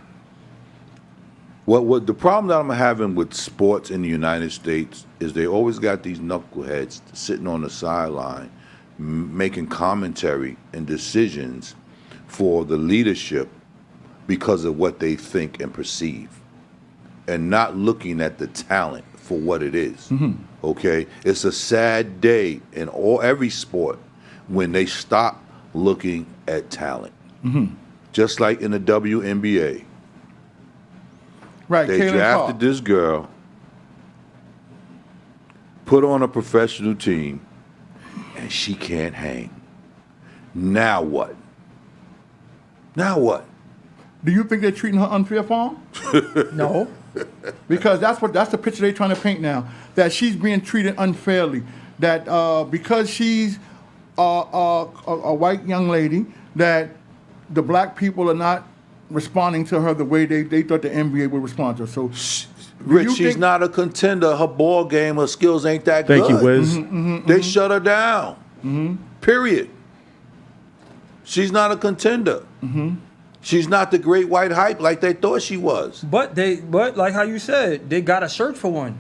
What the problem that I'm having with sports in the United States is they always got these knuckleheads sitting on the sideline making commentary and decisions for the leadership because of what they think and perceive, and not looking at the talent for what it is. Okay? It's a sad day in every sport when they stop looking at talent. Just like in the WNBA. Right, they Caitlin drafted this girl, put on a professional team, and she can't hang. Now what? Do you think they're treating her unfair, Farm? No. Because that's the picture they're trying to paint now. That she's being treated unfairly. That because she's a white young lady, that the black people are not responding to her the way they thought the NBA would respond to her. So, Rich, she's not a contender. Her ball game, her skills ain't that good. Thank you, Wiz. They shut her down. Period. She's not a contender. She's not the great white hype like they thought she was. But like how you said, they gotta search for one.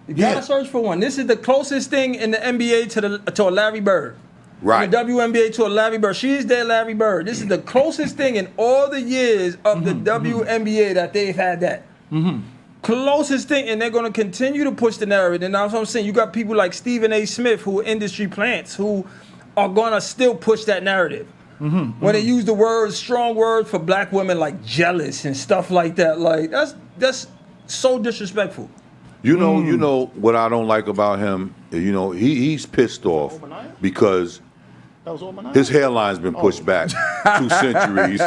You gotta search for one. This is the closest thing in the NBA to a Larry Bird. Right. In the WNBA to a Larry Bird. She is their Larry Bird. This is the closest thing in all the years of the WNBA that they've had that. Closest thing, and they're going to continue to push the narrative. And that's what I'm saying. You got people like Stephen A. Smith, who are industry plants, who are going to still push that narrative. When they use the strong words for black women like jealous and stuff like that. Like, that's so disrespectful. You know what I don't like about him? You know, he's pissed off because his hairline's been pushed back 2 centuries.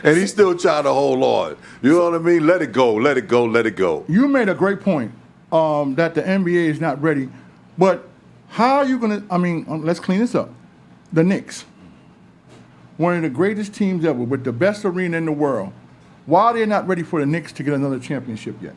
And he's still trying to hold on. You know what I mean? Let it go, let it go, let it go. You made a great point that the NBA is not ready. But how are you going to, let's clean this up. The Knicks, one of the greatest teams ever with the best arena in the world. Why are they not ready for the Knicks to get another championship yet?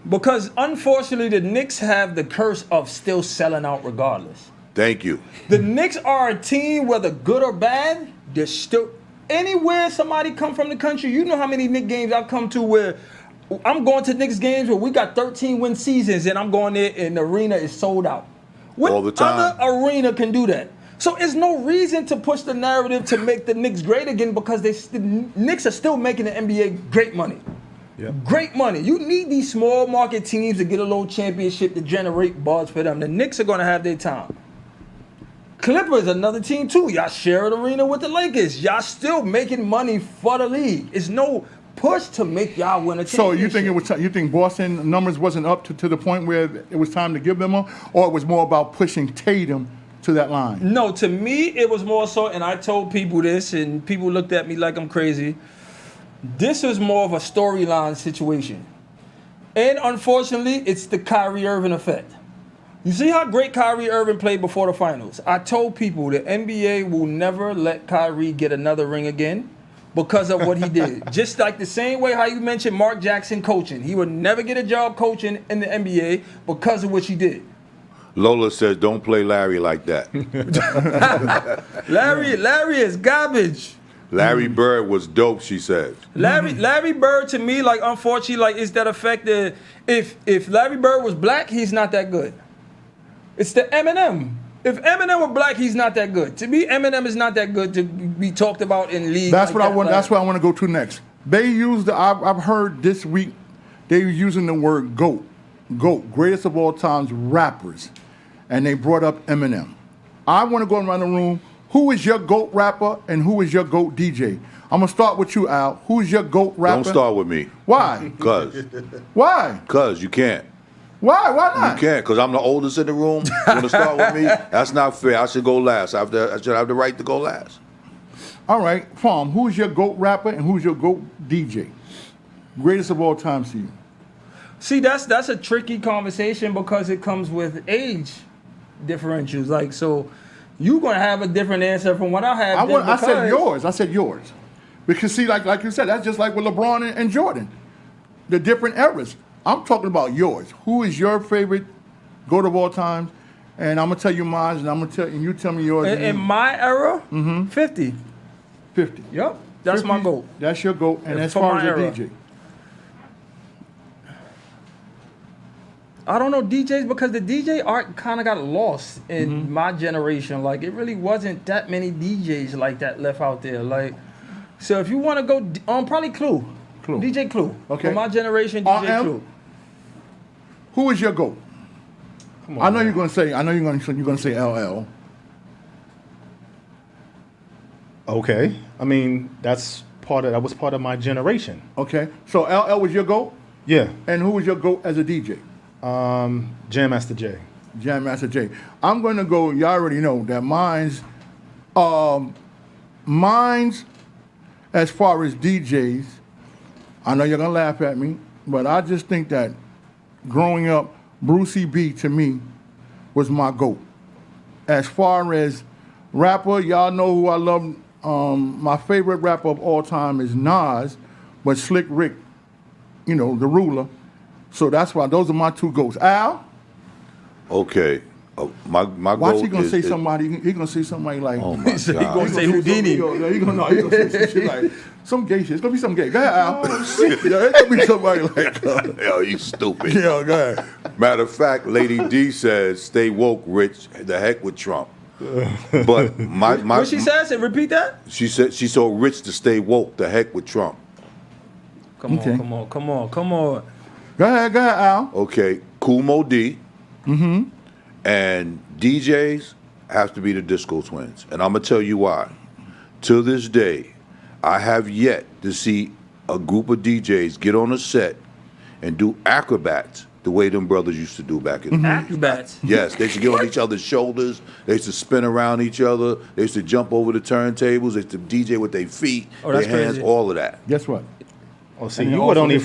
Because unfortunately, the Knicks have the curse of still selling out regardless. Thank you. The Knicks are a team, whether good or bad, they're still anywhere somebody come from the country. You know how many Knicks games I've come to where I'm going to Knicks games where we got 13-win seasons and I'm going there and the arena is sold out. What all the time. Other arena can do that? So there's no reason to push the narrative to make the Knicks great again because the Knicks are still making the NBA great money. Yep. Great money. You need these small market teams to get a little championship to generate buzz for them. The Knicks are going to have their time. Clippers, another team too. Y'all share an arena with the Lakers. Y'all still making money for the league. It's no push to make y'all win a championship. So you think Boston numbers wasn't up to the point where it was time to give them up, or it was more about pushing Tatum to that line? No, to me it was more so, and I told people this, and people looked at me like I'm crazy. This is more of a storyline situation. And unfortunately, it's the Kyrie Irving effect. You see how great Kyrie Irving played before the finals? I told people the NBA will never let Kyrie get another ring again because of what he did. Just like the same way how you mentioned Mark Jackson coaching. He would never get a job coaching in the NBA because of what he did. Lola says, don't play Larry like that. Larry is garbage. Larry Bird was dope, she says. Larry Bird, to me, like, unfortunately, like, is that effect that if Larry Bird was black, he's not that good. It's the Eminem. If Eminem were black, he's not that good. To me, Eminem is not that good to be talked about in league. That's like what I that. want. Like, That's what I want to go to next. They use I've heard this week they were using the word GOAT, greatest of all times rappers, and they brought up Eminem. I want to go around the room. Who is your GOAT rapper and who is your GOAT DJ? I'm gonna start with you, Al. Who's your GOAT rapper? Don't start with me. Why? Why? Cause you can't. Why? Why not? You can't, because I'm the oldest in the room. You want to start with me? That's not fair. I should go last. I should have the right to go last. All right, Farm, who's your GOAT rapper and who's your GOAT DJ? Greatest of all time to you. See, that's a tricky conversation because it comes with age differentials. Like, so you're gonna have a different answer from what I had. I said yours. I said yours. Because see, like you said, that's just like with LeBron and Jordan. The different eras. I'm talking about yours. Who is your favorite GOAT of all times? And I'm gonna tell you mine, and I'm gonna tell, and you tell me yours. In my era, 50. 50. Yep, that's 50, my GOAT. That's your GOAT. And as For far my as your era. DJ, I don't know DJs because the DJ art kind of got lost in my generation. Like, it really wasn't that many DJs like that left out there. Like, so if you want to go on, probably Clue. DJ Clue. Okay. For my generation, DJ Clue. Who is your GOAT? Come on, I know man. you're gonna say. I know you're gonna say LL. Okay. I mean, that was part of my generation. Okay. So LL was your GOAT. Yeah. And who was your GOAT as a DJ? Jam Master Jay. Jam Master Jay. I'm going to go, you already know that mine's as far as DJs, I know you're going to laugh at me, but I just think that growing up, Brucey B to me was my GOAT. As far as rapper, y'all know who I love. My favorite rapper of all time is Nas, but Slick Rick, you know, the ruler. So that's why those are my two GOATs. Al? Okay. My Watch, goal he gonna is, say somebody. He gonna say somebody like. Oh my God. He gonna say Houdini. He gonna say some shit like some gay shit. It's gonna be some gay. Go ahead, Al. Yeah, it's gonna be somebody like. Yo, you stupid. Yeah, go ahead. Matter of fact, Lady D says, "Stay woke, Rich. The heck with Trump." But my What she says? Repeat that. She said she's so rich to stay woke. The heck with Trump. Come Okay. on. Go ahead, Al. Okay, Kool Mo D. Mm-hmm. And DJs have to be the Disco Twins. And I'm going to tell you why. To this day, I have yet to see a group of DJs get on a set and do acrobats the way them brothers used to do back in the day. Acrobats. Yes, they used to get on each other's shoulders. They used to spin around each other. They used to jump over the turntables. They used to DJ with their feet, Oh, their that's hands, crazy. all of that. Guess what? Oh, see, And you also would only they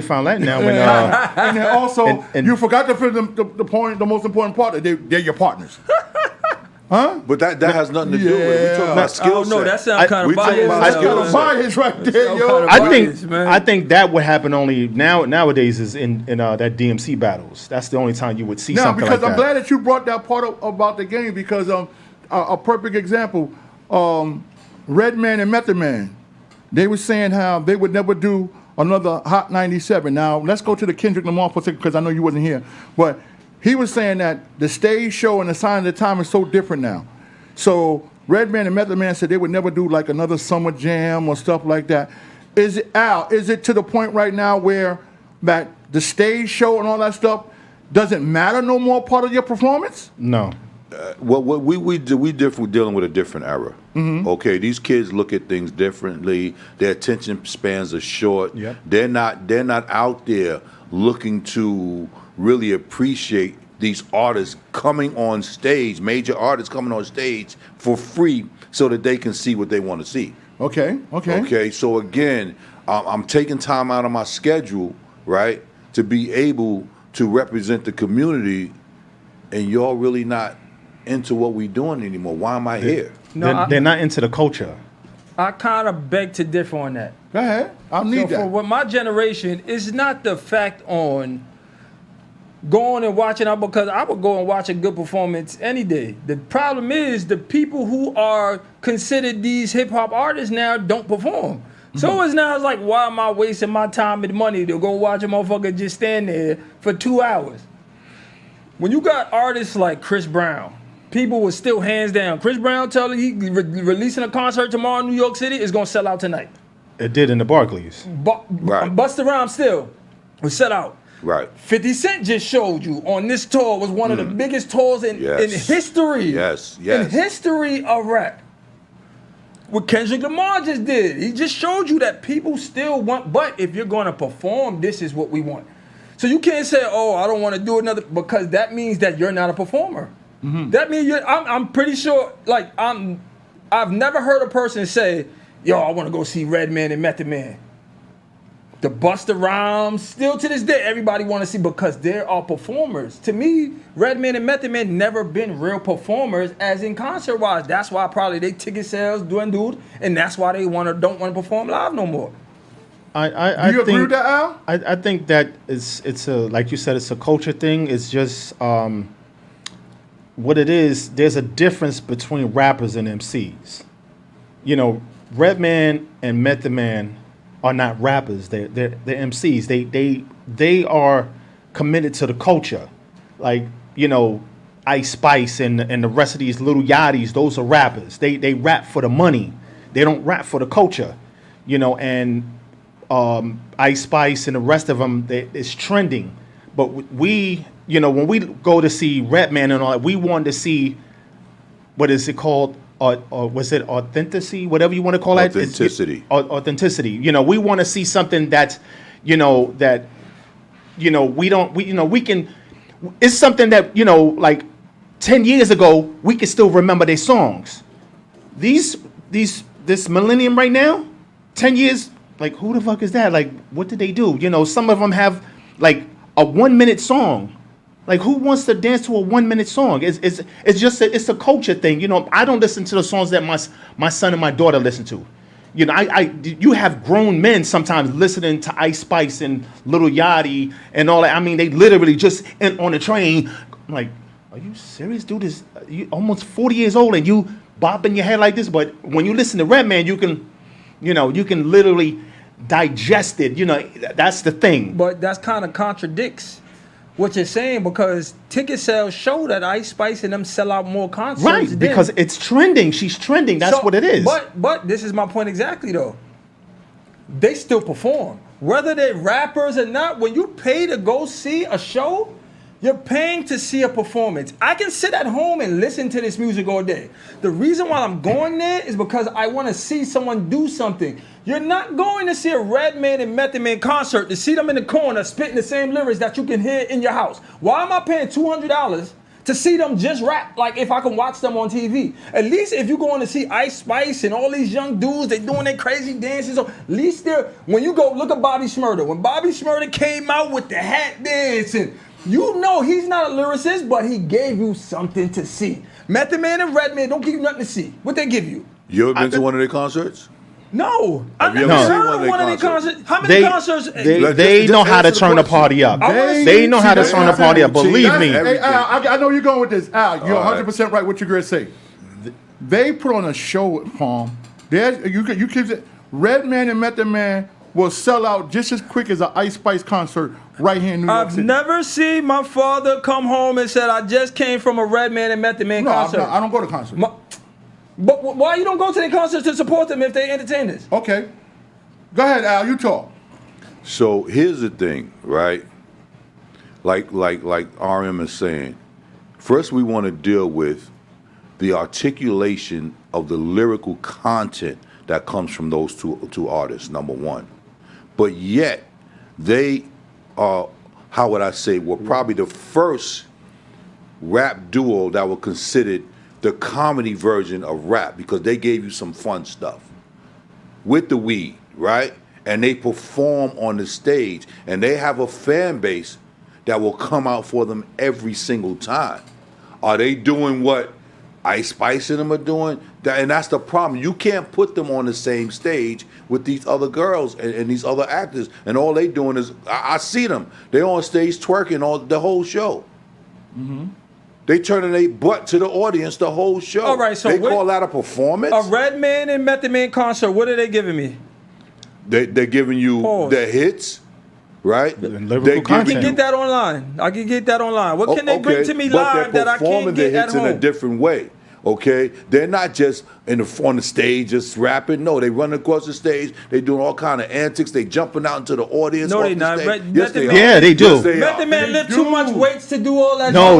find that now when And then also, and- you forgot to fit the point, the most important part. That they're your partners. Huh? But that has nothing to do with it. We're talking about skill set. No, that sounds kind we of talking biased. about Got a skill set. bias right there, yo. I think that would happen only nowadays is in that DMC battles. That's the only time you would see Now, something because like I'm that. glad that you brought that part up about the game because a perfect example, Redman and Method Man, they were saying how they would never do another Hot 97. Now, let's go to the Kendrick Lamar for a second because I know you wasn't here. But he was saying that the stage show and the sign of the time is so different now. So Redman and Method Man said they would never do like another summer jam or stuff like that. Is it to the point right now where that the stage show and all that stuff doesn't matter no more part of your performance? No. What we different. We're dealing with a different era. Mhm. Okay, these kids look at things differently. Their attention spans are short. Yep. They're not out there looking to really appreciate these artists coming on stage, major artists coming on stage for free, so that they can see what they want to see. Okay. Okay. So again, I'm taking time out of my schedule, right, to be able to represent the community, and y'all really not into what we doing anymore. Why am I here? No, They're not into the culture. I kind of beg to differ on that. Go ahead. I need So that. for what my generation, it's not the fact on going and watching out, because I would go and watch a good performance any day. The problem is the people who are considered these hip hop artists now don't perform. So it's now it's like, why am I wasting my time and money to go watch a motherfucker just stand there for 2 hours? When you got artists like Chris Brown, people was still hands down. Chris Brown telling he releasing a concert tomorrow in New York City is gonna sell out tonight. It did in the Barclays. Busta Rhymes still was sell out. Right. 50 Cent just showed you on this tour was one of the biggest tours in history. Yes. In history of rap. What Kendrick Lamar just did. He just showed you that people still want, but if you're gonna perform, this is what we want. So you can't say, oh, I don't want to do another, because that means that you're not a performer. That means I'm pretty sure, like, I've never heard a person say, yo, I want to go see Redman and Method Man. The Busta Rhymes, still to this day, everybody want to see, because they are performers. To me, Redman and Method Man never been real performers, as in concert-wise. That's why probably they ticket sales dwindled, and that's why they don't want to perform live no more. Do you agree with that, Al? I think that it's a, like you said, it's a culture thing. It's just what it is. There's a difference between rappers and MCs. You know, Redman and Method Man are not rappers. They're MCs. They are committed to the culture. Like, you know, Ice Spice and the rest of these Little Yachties, those are rappers. They rap for the money. They don't rap for the culture. You know, and Ice Spice and the rest of them, it's trending. But we, you know, when we go to see Redman and all that, we want to see, what is it called? Or was it authenticity? Whatever you want to call it. Authenticity. Authenticity. You know, we want to see something that's, we can, it's something that, you know, like 10 years ago, we can still remember their songs. This millennium right now, 10 years, like, who the fuck is that? Like, what did they do? You know, some of them have like a 1-minute song. Like, who wants to dance to a 1-minute song? It's just it's a culture thing. You know, I don't listen to the songs that my son and my daughter listen to. You know, you have grown men sometimes listening to Ice Spice and Little Yachty and all that. I mean, they literally just on the train. I'm like, are you serious, dude? You almost 40 years old and you bopping your head like this? But when you listen to Redman, you can literally digest it. You know, that's the thing. But that's kind of contradicts what you're saying, because ticket sales show that Ice Spice and them sell out more concerts. Right, because it's trending. She's trending. That's what it is. But this is my point exactly, though. They still perform. Whether they're rappers or not, when you pay to go see a show, you're paying to see a performance. I can sit at home and listen to this music all day. The reason why I'm going there is because I want to see someone do something. You're not going to see a Redman and Method Man concert to see them in the corner spitting the same lyrics that you can hear in your house. Why am I paying $200 to see them just rap, like if I can watch them on TV? At least if you're going to see Ice Spice and all these young dudes, they doing their crazy dances. At least when you go look at Bobby Shmurda. When Bobby Shmurda came out with the hat dancing, you know he's not a lyricist, but he gave you something to see. Method Man and Redman don't give you nothing to see. What they give you? You ever been to one of their concerts? No. Have you ever seen one of their concerts? How many concerts? They know how to turn the party up. They know how to turn the party up. Believe me. Hey, Al, I know you're going with this. Al, you're 100% right what you're going to say. They put on a show, Palm. You keep Redman and Method Man will sell out just as quick as an Ice Spice concert right here in New York City. I've never seen my father come home and said, I just came from a Redman and Method Man concert. I don't go to concerts. But why you don't go to their concerts to support them if they entertainers? Okay. Go ahead, Al, you talk. So here's the thing, right? Like RM is saying, first we want to deal with the articulation of the lyrical content that comes from those two artists, number one. But yet, they are, how would I say, were probably the first rap duo that were considered the comedy version of rap, because they gave you some fun stuff with the weed, right? And they perform on the stage, and they have a fan base that will come out for them every single time. Are they doing what Ice Spice and them are doing? And that's the problem. You can't put them on the same stage with these other girls and these other actors, and all they doing is, I see them. They on stage twerking the whole show. Mm-hmm. They turning their butt to the audience the whole show. All right, so they call that a performance? A Redman and Method Man concert, what are they giving me? They're giving you the hits. right? I can get that online. I can get that online. What can they bring to me live that I can't get at home? in a different way. Okay, they're not just on the stage just rapping. No, they run across the stage. They doing all kind of antics. They jumping out into the audience. No, off they the not. stage. Yes, they are. Yeah, they do. Yes, they are. Method Man lift too much weights to do all that. No.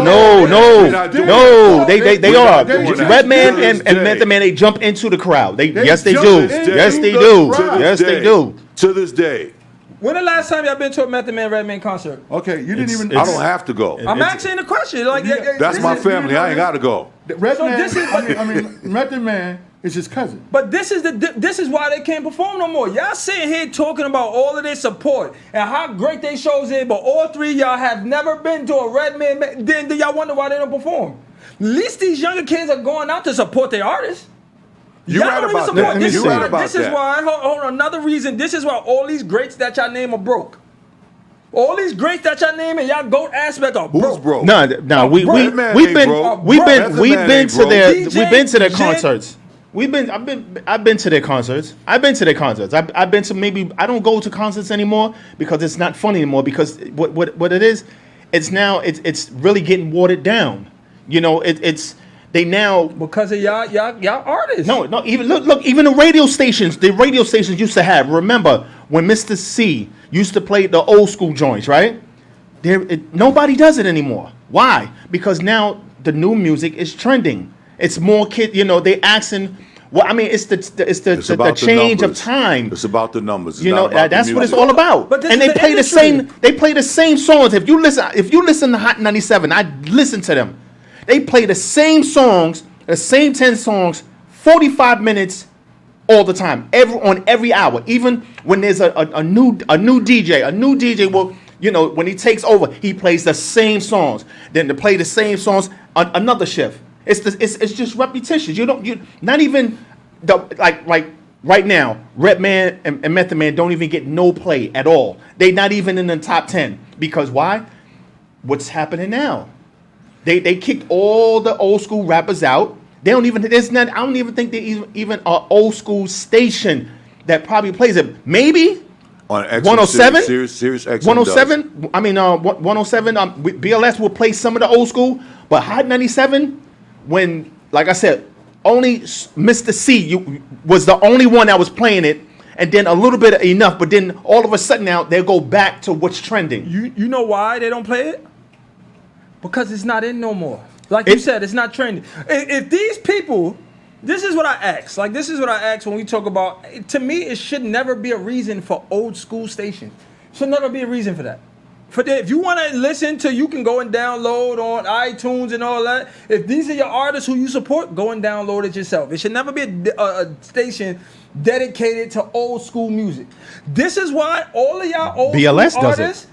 They are. Redman and Method Man, they jump into the crowd. Yes, they do. Yes, they do. Yes, they do. To this day. When the last time y'all been to a Method Man Redman concert? Okay, you didn't even. I don't have to go. I'm asking the question. Like, that's my family. I ain't got to go. I mean, Method Man is his cousin. But this is why they can't perform no more. Y'all sitting here talking about all of their support and how great they shows is, but all three of y'all have never been to a Redman. Then y'all wonder why they don't perform. At least these younger kids are going out to support their artists. You right about that. This is why. Hold on. Another reason. This is why all these greats that y'all name are broke. All these greats that y'all name and y'all GOAT aspect are broke. Who's broke? No. We've been to their concerts. I've been to their concerts. I've been to maybe I don't go to concerts anymore because it's not funny anymore. Because what it is, it's really getting watered down. You know, it's. They now because of y'all artists. No. Even look. Even the radio stations used to have. Remember when Mr. C used to play the old school joints, right? Nobody does it anymore. Why? Because now the new music is trending. It's more kid. You know, they asking. Well, I mean, it's the change of time. It's about the numbers. You know, that's what it's all about. And they play the same. They play the same songs. If you listen to Hot 97, I listen to them. They play the same songs, the same 10 songs, 45 minutes all the time, on every hour. Even when there's a new DJ will, you know, when he takes over, he plays the same songs. Then to play the same songs on another shift. It's just repetition. You not even like right now, Redman and Method Man don't even get no play at all. They not even in the top 10 because why? What's happening now? They kicked all the old school rappers out. They don't even. I don't even think they even an old school station that probably plays it. Maybe on 107. Sirius XM 107. Does. I mean 107. BLS will play some of the old school, but Hot 97. When, like I said, only Mr. C was the only one that was playing it, and then a little bit enough. But then all of a sudden now they'll go back to what's trending. You know why they don't play it? Because it's not in no more. Like you said, it's not trending. If these people, this is what I ask. Like, this is what I ask when we talk about, to me, it should never be a reason for old school stations. Should never be a reason for that. If you want to listen to, you can go and download on iTunes and all that. If these are your artists who you support, go and download it yourself. It should never be a station dedicated to old school music. This is why all of y'all old BLS school does artists,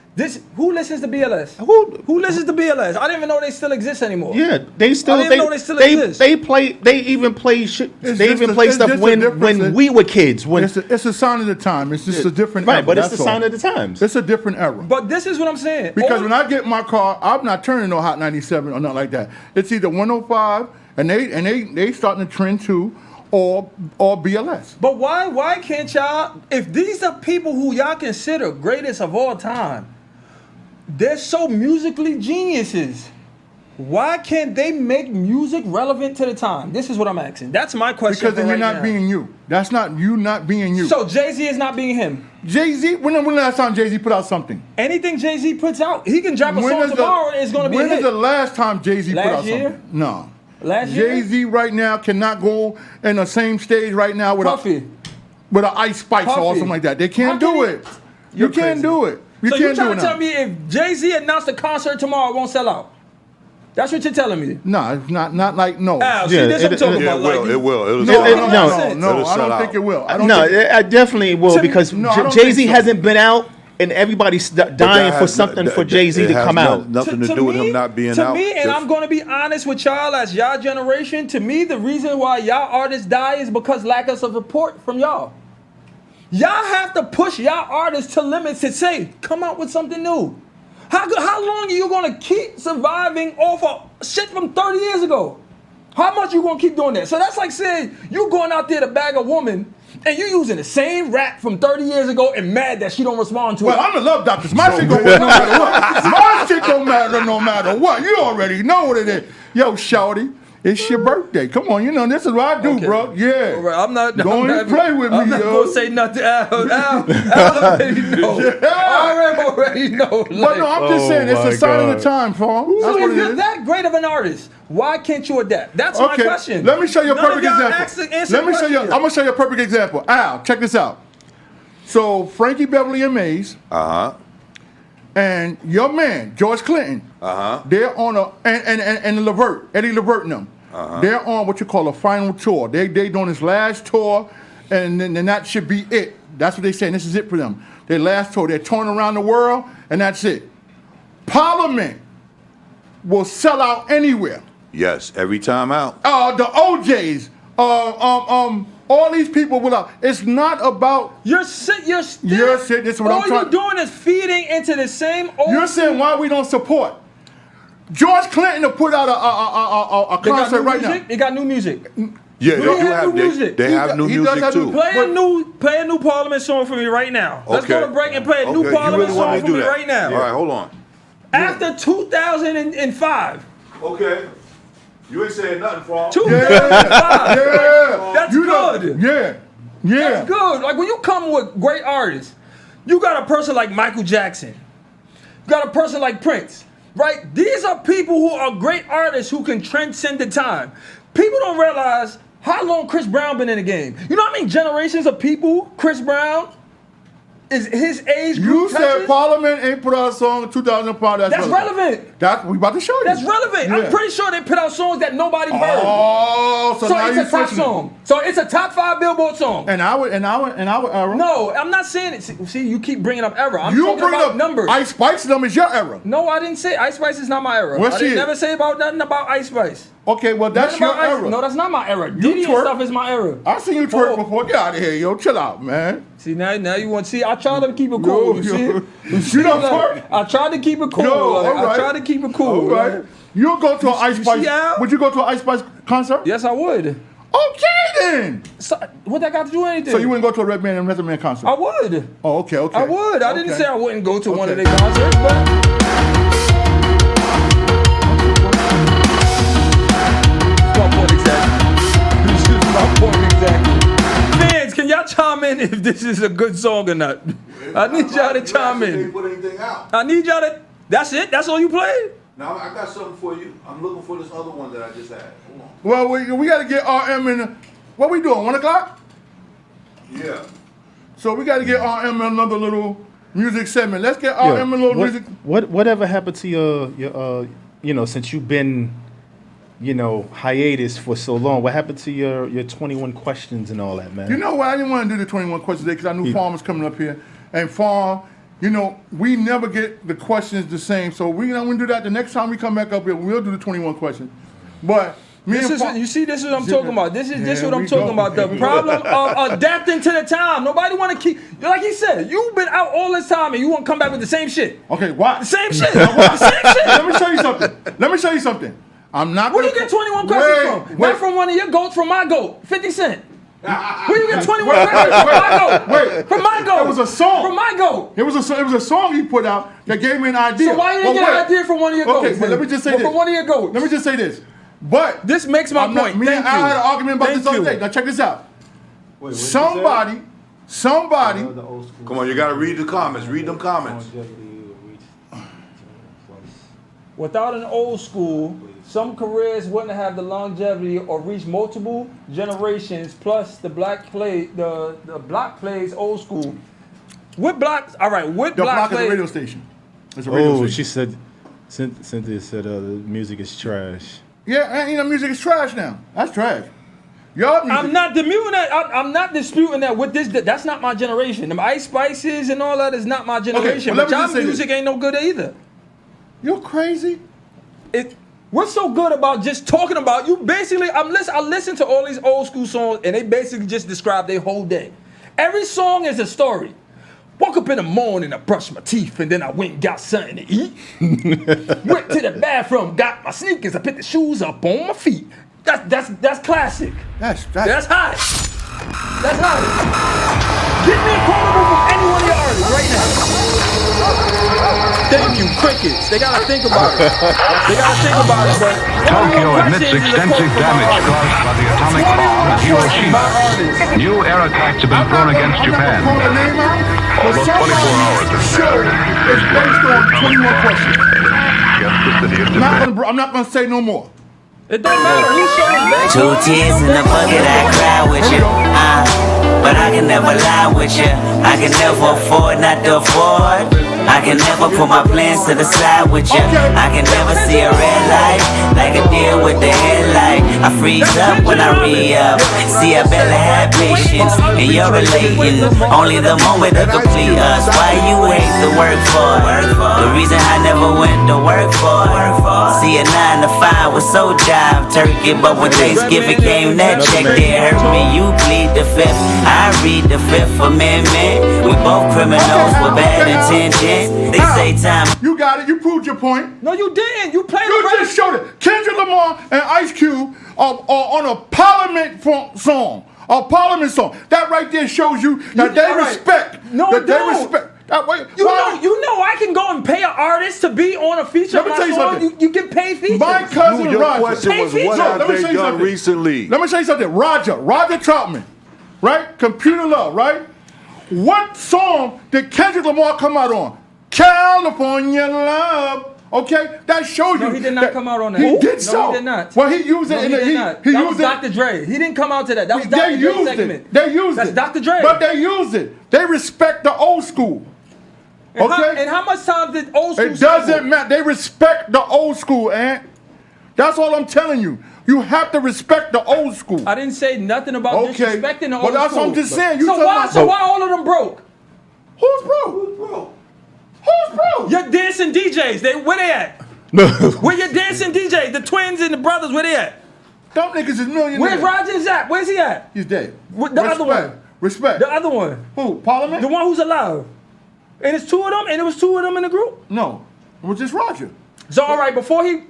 who listens to BLS? Who listens to BLS? I didn't even know they still exist anymore. Yeah, they still. I didn't even know they still exist. They play. They even play shit. They even play stuff when we were kids. When it's a sign of the time. It's just a different right, era, but it's the that's sign all. of the times. It's a different era. But this is what I'm saying. Because when I get in my car, I'm not turning no Hot 97 or nothing like that. It's either 105 and they starting to trend too, or BLS. But why can't y'all? If these are people who y'all consider greatest of all time, they're so musically geniuses. Why can't they make music relevant to the time? This is what I'm asking. That's my question. Because then you're not being you. That's not you not being you. So Jay-Z is not being him. Jay-Z, when the last time Jay-Z put out something? Anything Jay-Z puts out, he can drop a song tomorrow and it's going to be a hit. When is the last time Jay-Z put out year? something? No. Last year? Jay-Z right now cannot go in the same stage right now with with an Ice Spice or something like that. They can't do it. You can't do it. So you're trying to tell me if Jay-Z announced a concert tomorrow, it won't sell out? That's what you're telling me. No, it's not like no. Al, see, this what I'm talking about. It will. No, I don't think it will. I definitely will because Jay-Z hasn't been out and everybody's dying for something for Jay-Z to come out. Nothing to do with him not being out. To me, and I'm going to be honest with y'all as y'all generation, to me, the reason why y'all artists die is because lack of support from y'all. Y'all have to push y'all artists to limits to say, come out with something new. How long are you going to keep surviving off of shit from 30 years ago? How much you going to keep doing that? So that's like saying you going out there to bag a woman And you using the same rap from 30 years ago and mad that she don't respond to Well, it. I'm the love doctor. My shit don't work no matter what. My shit don't matter no matter what. You already know what it is. Yo, shawty, it's your birthday. Come on, you know this is what I do, bro. Yeah. All right, I'm not. Don't even play with me, I'm not yo. gonna say nothing. Al already know. I already know. But no, I'm just saying, it's a sign of the time, Paul. That's So what if it you're is. that great of an artist, why can't you adapt? That's my question. Let me show you a None of perfect y'all example. answer Let me show you. I'm questions. gonna show you a perfect example. Al, check this out. So Frankie Beverly and Mays, and your man George Clinton, they're on a and Levert, Eddie Levert and them. They're on what you call a final tour. They doing this last tour, and then that should be it. That's what they saying. This is it for them. Their last tour. They're touring around the world, and that's it. Parliament will sell out anywhere. Yes, every time out. The OJs, all these people will. It's not about. You're sick. You're still. You're sick. This is what all I'm trying. you're doing is feeding into the same old. You're saying why we don't support George Clinton to put out a They got concert new right music? now. They got new music. Yeah, Do they have new music? They have new music too. Play a new Parliament song for me right now. Let's go to break and play a new You Parliament really want me song to for do me that? right now. All right, hold on. After 2005. Okay. You ain't saying nothing, Paul. 2005. Yeah. That's good. Yeah. That's good. Like when you come with great artists, you got a person like Michael Jackson. You got a person like Prince. Right? These are people who are great artists who can transcend the time. People don't realize how long Chris Brown been in the game. You know how many generations of people Chris Brown is his age group You said touches? Parliament ain't put out a song in 2005. That's relevant. That's we about to show you. That's relevant. Yeah. I'm pretty sure they put out songs that nobody heard. Oh, so now it's you're a top switching it. song. So it's a top 5 Billboard song. And our era. No, I'm not saying it. See, you keep bringing up era. I'm You talking bring about up numbers. Ice Spice them is your era. No, I didn't say Ice Spice is not my era. Well, I she didn't is. never say about nothing about Ice Spice. Okay, well that's Nothing your about Ice- era. No, that's not my era. Diddy and twerk. stuff is my era. I seen you twerk before. Get out of here, yo. Chill out, man. See now you want to see? I try to keep it cool. You see? You don't twerk. I tried to keep it cool. Yo, like, all right. I tried to keep it cool. All right. like. You'll go to an Ice you Spice. see Al? Would you go to an Ice Spice concert? Yes, I would. Okay then. So, what that got to do with anything? So you wouldn't go to a Red Man and Method Man concert? I would. Oh, okay. I would. I didn't Okay. say I wouldn't go to one of Okay. their concerts, but. Fans, can y'all chime in if this is a good song or not? I need y'all to chime in. Put anything out. I need y'all to. That's it? That's all you played? Now I got something for you. I'm looking for this other one that I just had. Hold on. Well, we got to get RM in. What we doing? 1 o'clock? Yeah. So we got to get RM in another little music segment. Let's get RM in a little music. Whatever happened to your since you've been, hiatus for so long, what happened to your 21 questions and all that, man? You know what? I didn't want to do the 21 questions today because I knew Farm was coming up here. And Farm, we never get the questions the same. So we're going to do that the next time we come back up here. We'll do the 21 questions. But This is what I'm talking about. This is what I'm talking about. The problem of adapting to the time. Nobody want to keep, like he said, you've been out all this time and you want to come back with the same shit. Okay, why? The same shit. The same shit. Let me show you something. I'm not Where going you get 21 questions from? Not from one of your goats, from my goat, 50 Cent. Where you get 21 questions from my goat? Wait. From my goat. It was a song. From my goat. It was a song he put out that gave me an idea. So why you didn't get an idea from one of your goats? Okay, but let me just say Well, this. from one of your goats. Let me just say this. But this makes my point. Me and Al had an argument about this other day. Now check this out. Somebody. Come on, you got to read the comments. Read them comments. Without an old school, some careers wouldn't have the longevity or reach multiple generations. Plus, the block plays old school. What blocks? All right, what The block block is a plays? radio station. It's a radio station. She said, Cynthia said the music is trash. Yeah, and music is trash now. That's trash. Y'all music. I'm not disputing that. I'm not disputing that. With this, that's not my generation. Them Ice Spices and all that is not my generation. well, let but me y'all just say music ain't no good either. You're crazy. What's so good about just talking about you? Basically, I listen to all these old school songs, and they basically just describe their whole day. Every song is a story. Woke up in the morning, I brushed my teeth, and then I went and got something to eat. Went to the bathroom, got my sneakers, I put the shoes up on my feet. That's classic. That's hot. Let's have it. Get me a quotable from any one of your artists right now. Thank you, crickets. They gotta think about it. They gotta think about it, but Tokyo admits extensive damage caused by the atomic bomb at Hiroshima. New air attacks have been thrown against Japan. Almost 24 hours of show is based on 21 questions. I'm not gonna say no more. It don't matter who shows. 2 tears in the bucket, I cry with you. But I can never lie with you. I can never afford not to afford. I can never put my plans to the side with you. I can never see a red light like a deer with the headlight. I freeze up when I re-up. See, I barely have patience, and you're relating. Only the moment to complete us. Why you wait to work for? The reason I never went to work for. See, a 9 to 5 was so job turkey, but when Thanksgiving came, that check there hurt me. You plead the 5th, I read the 5th Amendment. We both criminals with bad intentions. They say time. You got it. You proved your point. No, you didn't. You played. You just showed it. Kendrick Lamar and Ice Cube are on a Parliament song. A Parliament song. That right there shows you that they respect. No, that they don't. respect. That way. You know, I can go and pay an artist to be on a feature. Let me tell you something. You get paid features. My cousin Your Roger. question was, what have they done recently? Let me tell you something. Roger Troutman, right? Computer Love, right? What song did Kendrick Lamar come out on? California Love. Okay, that shows you. No, he did not come out on that. He did so. No, he did not. Well, he used it No, in he the. did not. He That used was it. Dr. Dre. He didn't come out to that. That was Dr. They Dre's used segment. it. They used That's it. Dr. Dre. But they used it. They respect the old school. And Okay. and how much time did old school? It doesn't matter. They respect the old school, Ant. That's all I'm telling you. You have to respect the old school. I didn't say nothing about disrespecting the old Well, that's school. what I'm just saying. You So talking why? about- So why all of them broke? Who's broke? Who's broke? Your dancing DJs. Where they at? Where your dancing DJs? The twins and the brothers. Where they at? Them niggas is millionaires. Where's Roger at? Where's he at? He's dead. The other one. Respect. The other one. Who? Parliament? The one who's alive. And it's 2 of them. And it was 2 of them in the group. No, it was just Roger. So all right, before he,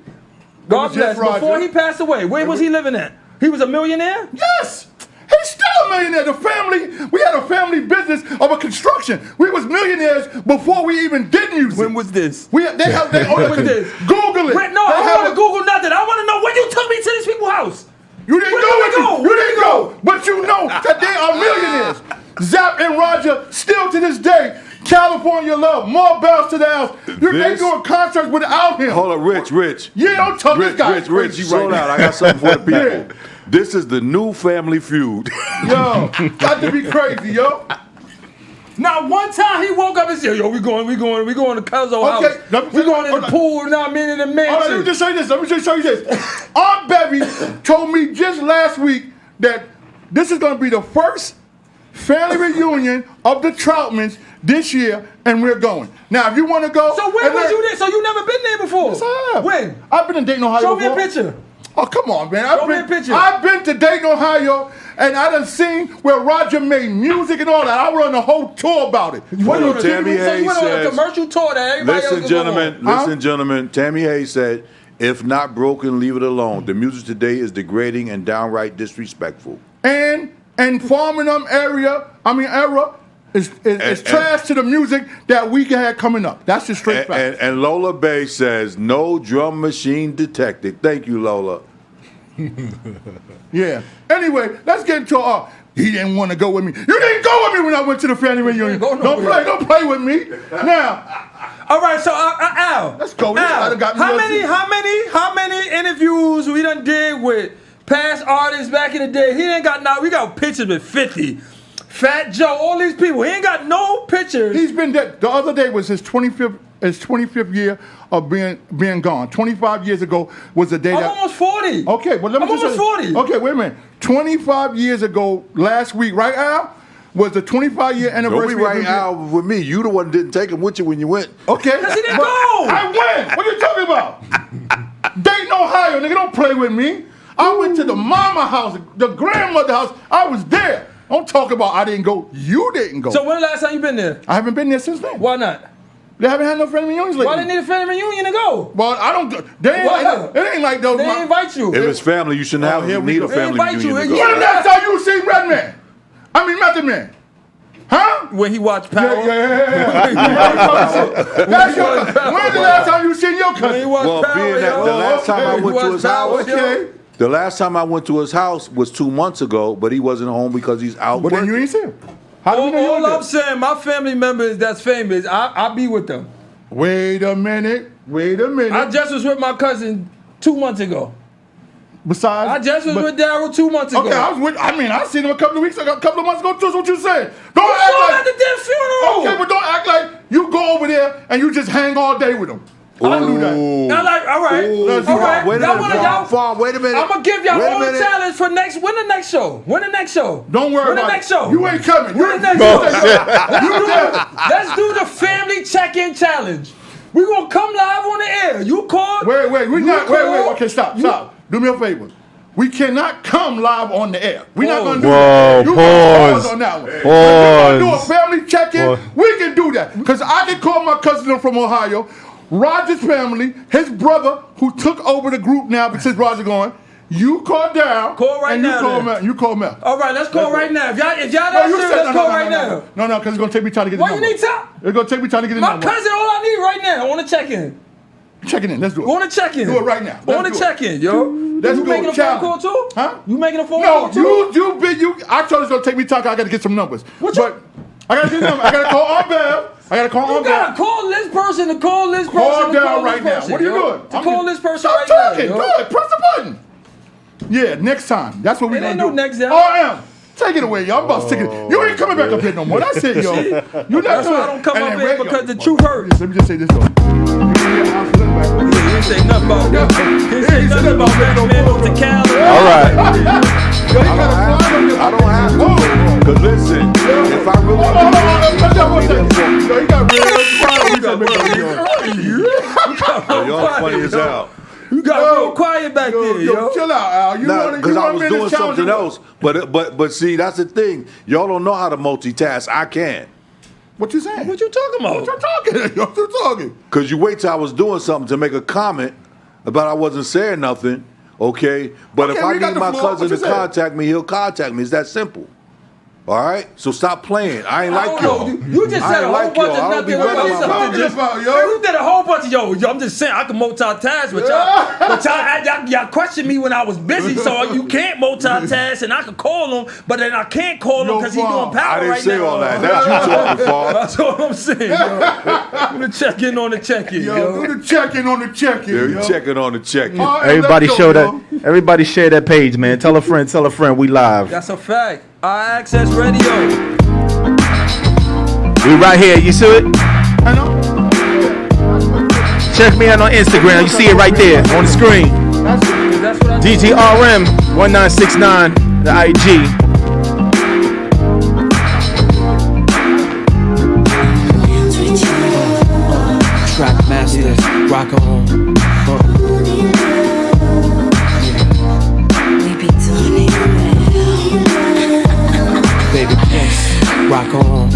God was just bless, before Roger. he passed away, where was he living at? He was a millionaire? Yes. He's still a millionaire. The family, we had a family business of a construction. We was millionaires before we even did music. When was this? They own When was this? Google it. Wait, no, I don't want to Google nothing. I want to know when you took me to these people's house. You didn't go. You didn't go. But you know that they are millionaires. Zap and Roger, still to this day, California Love, more bells to the house. They doing concerts without him. Hold on, Rich. Yeah, don't talk this guy. Rich, slow down. I got something for the people. Yeah. This is the new Family Feud. Yo, got to be crazy, yo. Now, one time he woke up and said, "Yo, we going to Cuzzo house. We going in the pool. Now I'm in the mansion." All right, let me just show you this. Let me just show you this. Aunt Bevy told me just last week that this is going to be the first family reunion of the Troutmans this year, and we're going. Now, if you want to go, So when was you there? So you never been there before? Yes, I have. When? I've been in Dayton, Ohio. Show me before. a picture. Oh, come on, man. Show me a picture. I've been to Dayton, Ohio, and I done seen where Roger made music and all that. I run a whole tour about it. Hold on, Tammy So you Hayes went on a says, commercial tour that everybody else listen, gentlemen, Tammy Hayes said, if not broken, leave it alone. The music today is degrading and downright disrespectful. And Farmingham era is trash to the music that we had coming up. That's just straight fact. And Lola Bay says, no drum machine detected. Thank you, Lola. Yeah. Anyway, let's get into he didn't want to go with me. You didn't go with me when I went to the family reunion. Don't play with me. Now. All right, so Al, let's go. Al, how many interviews we done did with past artists back in the day? He ain't got we got pictures with 50. Fat Joe, all these people. He ain't got no pictures. He's been dead. The other day was his 25th year of being gone. 25 years ago was the day I'm almost 40. Okay, well let me I'm just almost 40. Okay, wait a minute. 25 years ago, last week, right, Al? Was the 25-year anniversary. Don't be right out with me. You the one that didn't take him with you when you went. Okay. Because he didn't go. I went. What are you talking about? Dayton, Ohio, nigga, don't play with me. I went to the mama house, the grandmother house. I was there. Don't talk about I didn't go. You didn't go. So when the last time you been there? I haven't been there since then. Why not? They haven't had no family reunions lately. Why they need a family reunion to go? Well, I don't. They ain't like, it ain't like those. They invite you. If it's family, you shouldn't need a family reunion to go. When the last time you seen Redman? I mean, Method Man. Huh? When he watched Power. That's your cousin. When's the last time you seen your cousin? Well, being that the last time I went to his house, the last time I went to his house was 2 months ago, but he wasn't home because he's out. But then you ain't see him. How do we know you All there? I'm saying, my family members that's famous, I be with them. Wait a minute. I just was with my cousin 2 months ago. Besides, I just was with Daryl 2 months ago. Okay, I seen him a couple of weeks ago, a couple of months ago too. That's what you said. Don't act like at the damn funeral. Okay, but don't act like you go over there and you just hang all day with him. I don't do that. Now, like, all right. Wait a minute. I'm gonna give y'all all the challenge for when the next show. Don't worry when about the next it. show. You ain't coming. When the next show. Let's do the family check-in challenge. We gonna come live on the air. You call. Wait. Okay, stop. Do me a favor. We cannot come live on the air. We're not gonna do that. You Pause on that one. Pause. We're gonna do a family check-in. We can do that because I can call my cousin from Ohio, Roger's family, his brother who took over the group now since Roger gone. You call down. Call right and now. You call Mel. All right, let's call right now. If y'all that serious, let's call right now. No, because it's gonna take me time to get the Why number. you need time? It's gonna take me time to get the My number. cousin, all I need right now. I want to check in. Checking in. Let's do it. Want to check in? Do it right now. Want to check in, yo? Let's you go. making a phone call too? Huh? You making a phone call too? No, I told you it's gonna take me time. I gotta get some numbers. But I gotta get numbers. I gotta call Aunt Bev. You gotta call this person to call this person. Call down right now. What are you doing? Call this person right now. Stop talking. Do it. Press the button. Yeah, next time. That's what we're gonna do. Ain't no next time. RM, take it away, y'all. I'm about to take it. You ain't coming back up here no more. That's it, yo. You're not That's why I don't come up here because the truth hurts. Let me just say this though. He ain't say nothing about that. He ain't say nothing about that man off the calendar. All right. I don't have to. Because listen, if I really y'all funny as hell. You got real quiet back there, yo. Chill out, Al. Because I was doing something else. But see, that's the thing. Y'all don't know how to multitask. I can. What you saying? What you talking about? What you talking? Because you wait till I was doing something to make a comment about I wasn't saying nothing, okay? But if I need my cousin to contact me, he'll contact me. It's that simple. All right? So stop playing. I ain't like y'all. You just said a whole bunch of nothing. You did a whole bunch of yo. I'm just saying I can multitask with y'all. But y'all questioned me when I was busy, so you can't multitask, and I can call him, but then I can't call him because he's doing power right now. I didn't say all that. That's you talking, Paul. That's what I'm saying, yo. Do the check-in on the check-in, yo. Do the check-in on the check-in, yo. You checking on the check-in. Everybody everybody share that page, man. Tell a friend, we live. That's a fact. iAccess Radio. We right here, you see it? I know. Check me out on Instagram, you see it right there on the screen. DTRM 1969, the IG. Track masters, rock on. Baby Prince, rock on.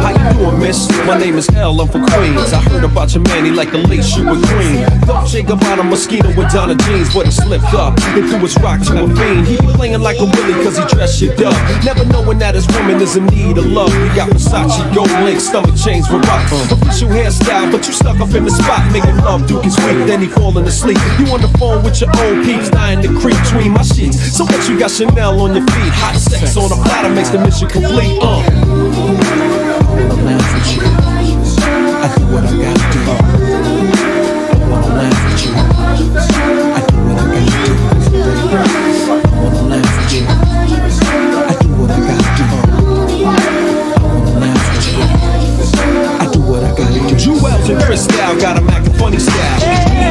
How you doing, miss? My name is L, I'm from Queens. I heard about your man, he like the late shoe with green. Dolce Gabbana mosquito with Donna jeans, but he slipped up and threw his rock to a fiend. He be playing like a willy cause he dressed shit up, never knowing that his woman is in need of love. We got Versace, gold link, stomach chains with rocks. Official hairstyle, but you stuck up in the spot, making love, Duke is weak, then he falling asleep. You on the phone with your old peeps, dying to creep between my sheets. So what you got Chanel on your feet, hot sex on a platter makes the mission complete. I wanna laugh with you. I do what I gotta do. I wanna laugh with you. I do what I gotta do. I wanna laugh with you. I do what I gotta do. I wanna laugh with you. I do what I gotta do. Jewels and Cristal got him acting funny style.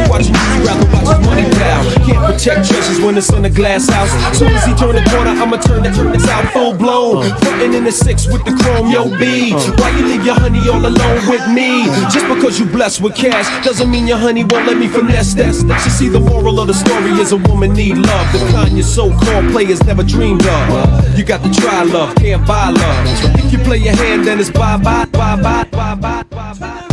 Watching you, rather watch his money down. Can't protect treasures when it's in a glass house. Soon as he turn the corner, I'ma turn it out full blown. Frontin' in the 6 with the chrome, yo B. Why you leave your honey all alone with me? Just because you blessed with cash doesn't mean your honey won't let me finesse that. You see, the moral of the story is a woman need love, the kind your so-called players never dreamed of. You got to try love, can't buy love. If you play your hand, then it's bye bye, bye bye, bye bye, bye bye.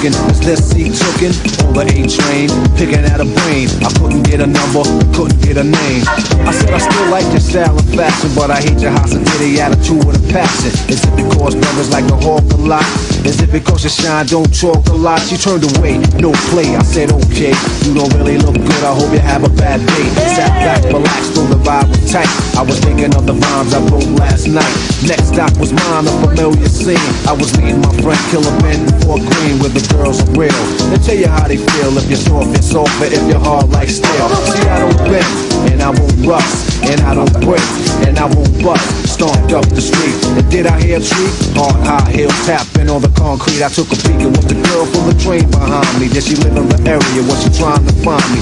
looking, is this seat tookin'? On the A train, picking at a brain. I couldn't get a number, couldn't get a name. I said I still like your style and fashion, but I hate your hostility attitude with a passion. Is it because brothers like to hawk a lot? Is it because you shine, don't talk a lot? She turned away, no play. I said okay, you don't really look good, I hope you have a bad day. Sat back, relaxed, though the vibe was tight. I was thinking of the rhymes I wrote last night. Next stop was mine, a familiar scene. I was meeting my friend Killer Ben before Green, where the girls are real. They tell you how they feel, if you're soft, it's soft, but if you're hard like steel. See, I don't bend, and I won't rust, and I don't break, and I won't bust. Stomped up the street, and did I hear a treat? Hard high heels tapping on the concrete. I took a peek, and was the girl from the train behind me? Did she live in the area? Was she trying to find me?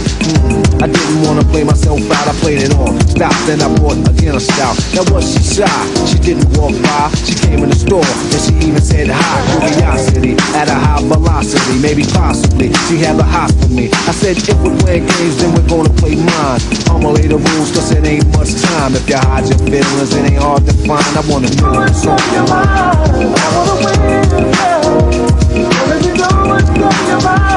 I didn't wanna play myself out, I played it off. Stopped, then I bought again a stout. Now was she shy? She didn't walk by. She came in the store, and she even said hi. Curiosity, at a high velocity, maybe possibly. She had the hots for me. I said, if we're playing games, then we're gonna play mine. I'ma lay the rules, cause it ain't much time. If you hide your feelings, it ain't hard to find. I wanna know what's on your mind. I wanna win, let me know what's on your mind.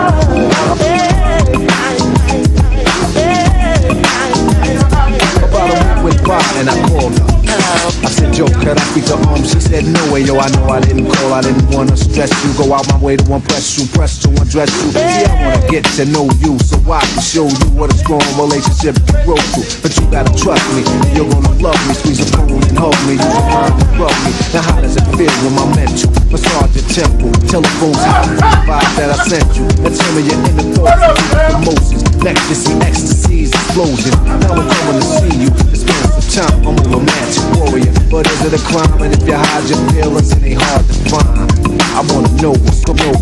About a week went by and I called her. I said, yo, could I speak to She said, no way, yo, I know I didn't call, I didn't wanna stress you. Go out my way to impress you, press to undress you. See, I wanna get to know you, so I can show you what a strong relationship you grow to. But you gotta trust me, you're gonna love me. Squeeze a phone and hug me, you can mind to rub me. Now how does it feel when my mental massage your temple? Telephone's hot, the vibe that I sent you. Now tell me your inner thoughts, emotions. Ecstasy, ecstasy's explosion. Now I'm coming to see you, to spend some time. I'm a romantic warrior, but is it a crime? And if you hide your feelings, it ain't hard to find. I wanna know what's going on.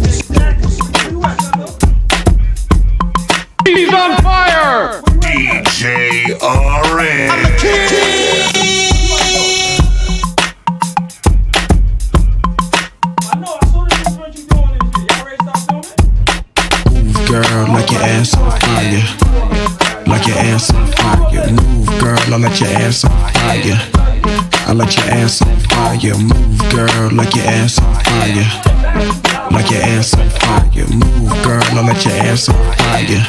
He's on fire! DJ RN. I'm the king! Girl, like your ass on fire. Like your ass on fire. Move, girl, I let your ass on fire. I let your ass on fire. Move, girl, like your ass on fire. Like your ass on fire. Move, girl, I let your ass on fire.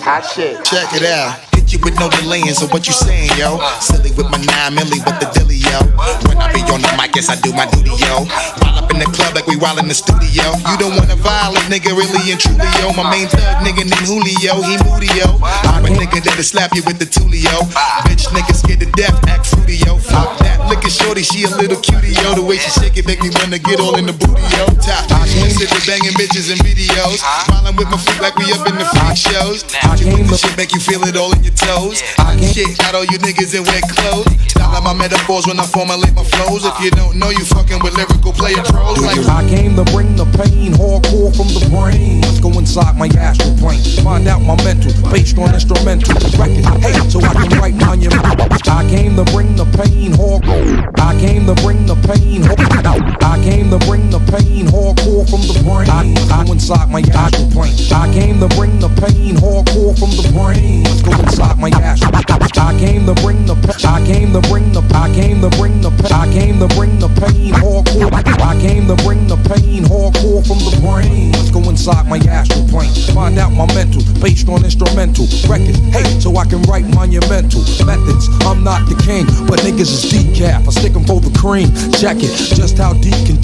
Hot shit, check it out. Hit you with no delaying, so what you saying, yo? Silly with my 9 milli with the dilly, yo. When I be on the mic, yes, I do my duty, yo. While up in the club like we while in the studio. You don't wanna violate, nigga, really and truly, yo. My main thug nigga named Julio, he moody, yo. I'm a nigga that'll slap you with the tulio. Bitch nigga scared to death, act fruity, yo. Fuck that, look at shorty, she a little cutie, yo. The way she shake it make me wanna get all in the booty, yo. Top, sipping banging bitches and videos. Smiling with my feet like we up in the freak shows. Hit you with the shit, make you feel it all in your toes. Shit, got all you niggas in wet clothes. Style out my metaphors when I formulate my flows. If you don't know, you fucking with lyrical player trolls. Like I came to bring the pain, hardcore from the brain. Let's go inside my astral plane, find out my mental, based on instrumental record. Hey, so I can write monument. I came to bring the pain, hardcore. I came to bring the pain, I came to bring the pain, hardcore from the brain. I go inside my astral plane. I came to bring the pain, hardcore from the brain. Let's go inside my astral. I came to bring the I came to bring the I came to bring the I came to bring the pain, hardcore. I came to bring the pain, hardcore from the brain. Let's go inside my astral plane, find out my mental, based on instrumental records. Hey, so I can write monumental methods. I'm not the king, but niggas is decaf. I stick 'em for the cream. Check it, just how deep can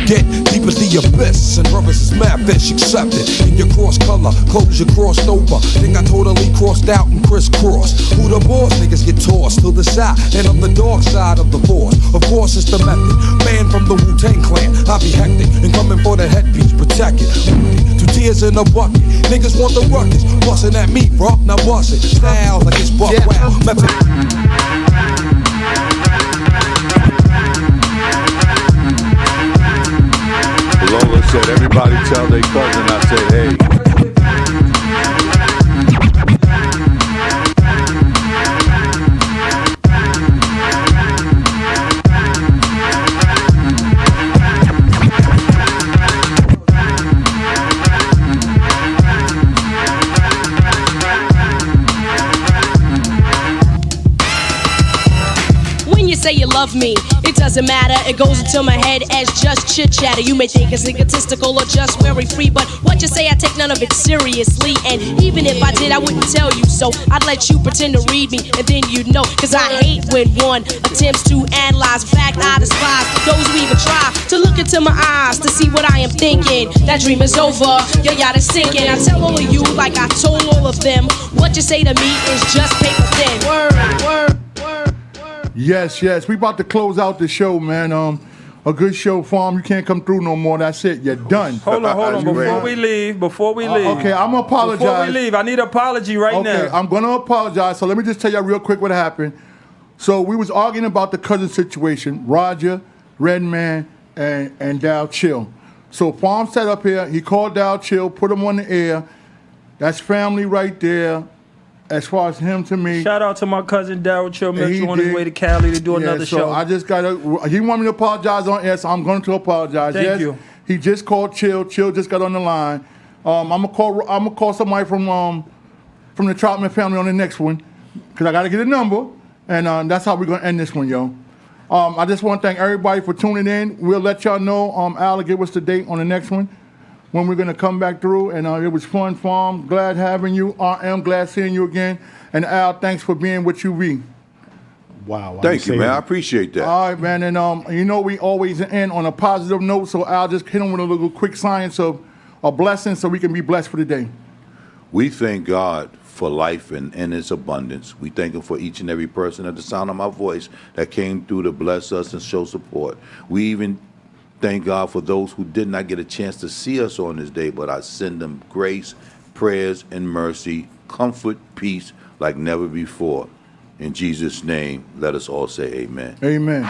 get deep as the abyss. And brothers is mad fish, accept it. In your cross color, clothes you crossed over. Think I totally crossed out and crisscrossed. Who the boss? Niggas get tossed to the side, and on the dark side of the force. Of course it's the method. Man from the Wu-Tang Clan, I be hectic and coming for the headpiece, protect it. 2 tears in a bucket. Niggas want the ruckus, bustin' at me, bro. Now bust it. Style like it's buck wow. Method. Lola said, everybody tell their cousin I said, hey. When When you say you love me, it doesn't matter. It goes into my head as just chit chatter. You may think it's egotistical or just very free, but what you say, I take none of it seriously. And even if I did, I wouldn't tell you so. I'd let you pretend to read me, and then you'd know. Cause I hate when one attempts to analyze. In fact, I despise those who even try to look into my eyes to see what I am thinking. That dream is over, your yacht is sinking. I tell all of you, like I told all of them, what you say to me is just paper thin. Word. Yes. We about to close out the show, man. A good show, Farm. You can't come through no more. That's it. You're done. Hold on. Before we leave. Okay, I'm gonna apologize. Before we leave, I need an apology right now. Okay, I'm gonna apologize. So let me just tell you real quick what happened. So we was arguing about the cousin situation, Roger, Redman, and Dow Chill. So Farm sat up here. He called Dow Chill, put him on the air. That's family right there. As far as him to me. Shout out to my cousin Daryl Chill Mitchell on his way to Cali to do another show. I just got to, he wanted me to apologize on air, so I'm going to apologize. Thank you. He just called Chill. Chill just got on the line. I'm gonna call somebody from the Troutman family on the next one, because I got to get a number, and that's how we're going to end this one, yo. I just want to thank everybody for tuning in. We'll let y'all know, Al will give us the date on the next one, when we're going to come back through. And it was fun, Farm. Glad having you. I'm glad seeing you again. And Al, thanks for being what you be. Wow. Thank you, man. I appreciate that. All right, man. And we always end on a positive note, so Al, just hit him with a little quick science of a blessing so we can be blessed for the day. We thank God for life and its abundance. We thank Him for each and every person at the sound of my voice that came through to bless us and show support. We even thank God for those who did not get a chance to see us on this day, but I send them grace, prayers, and mercy, comfort, peace like never before. In Jesus' name, let us all say amen. Amen.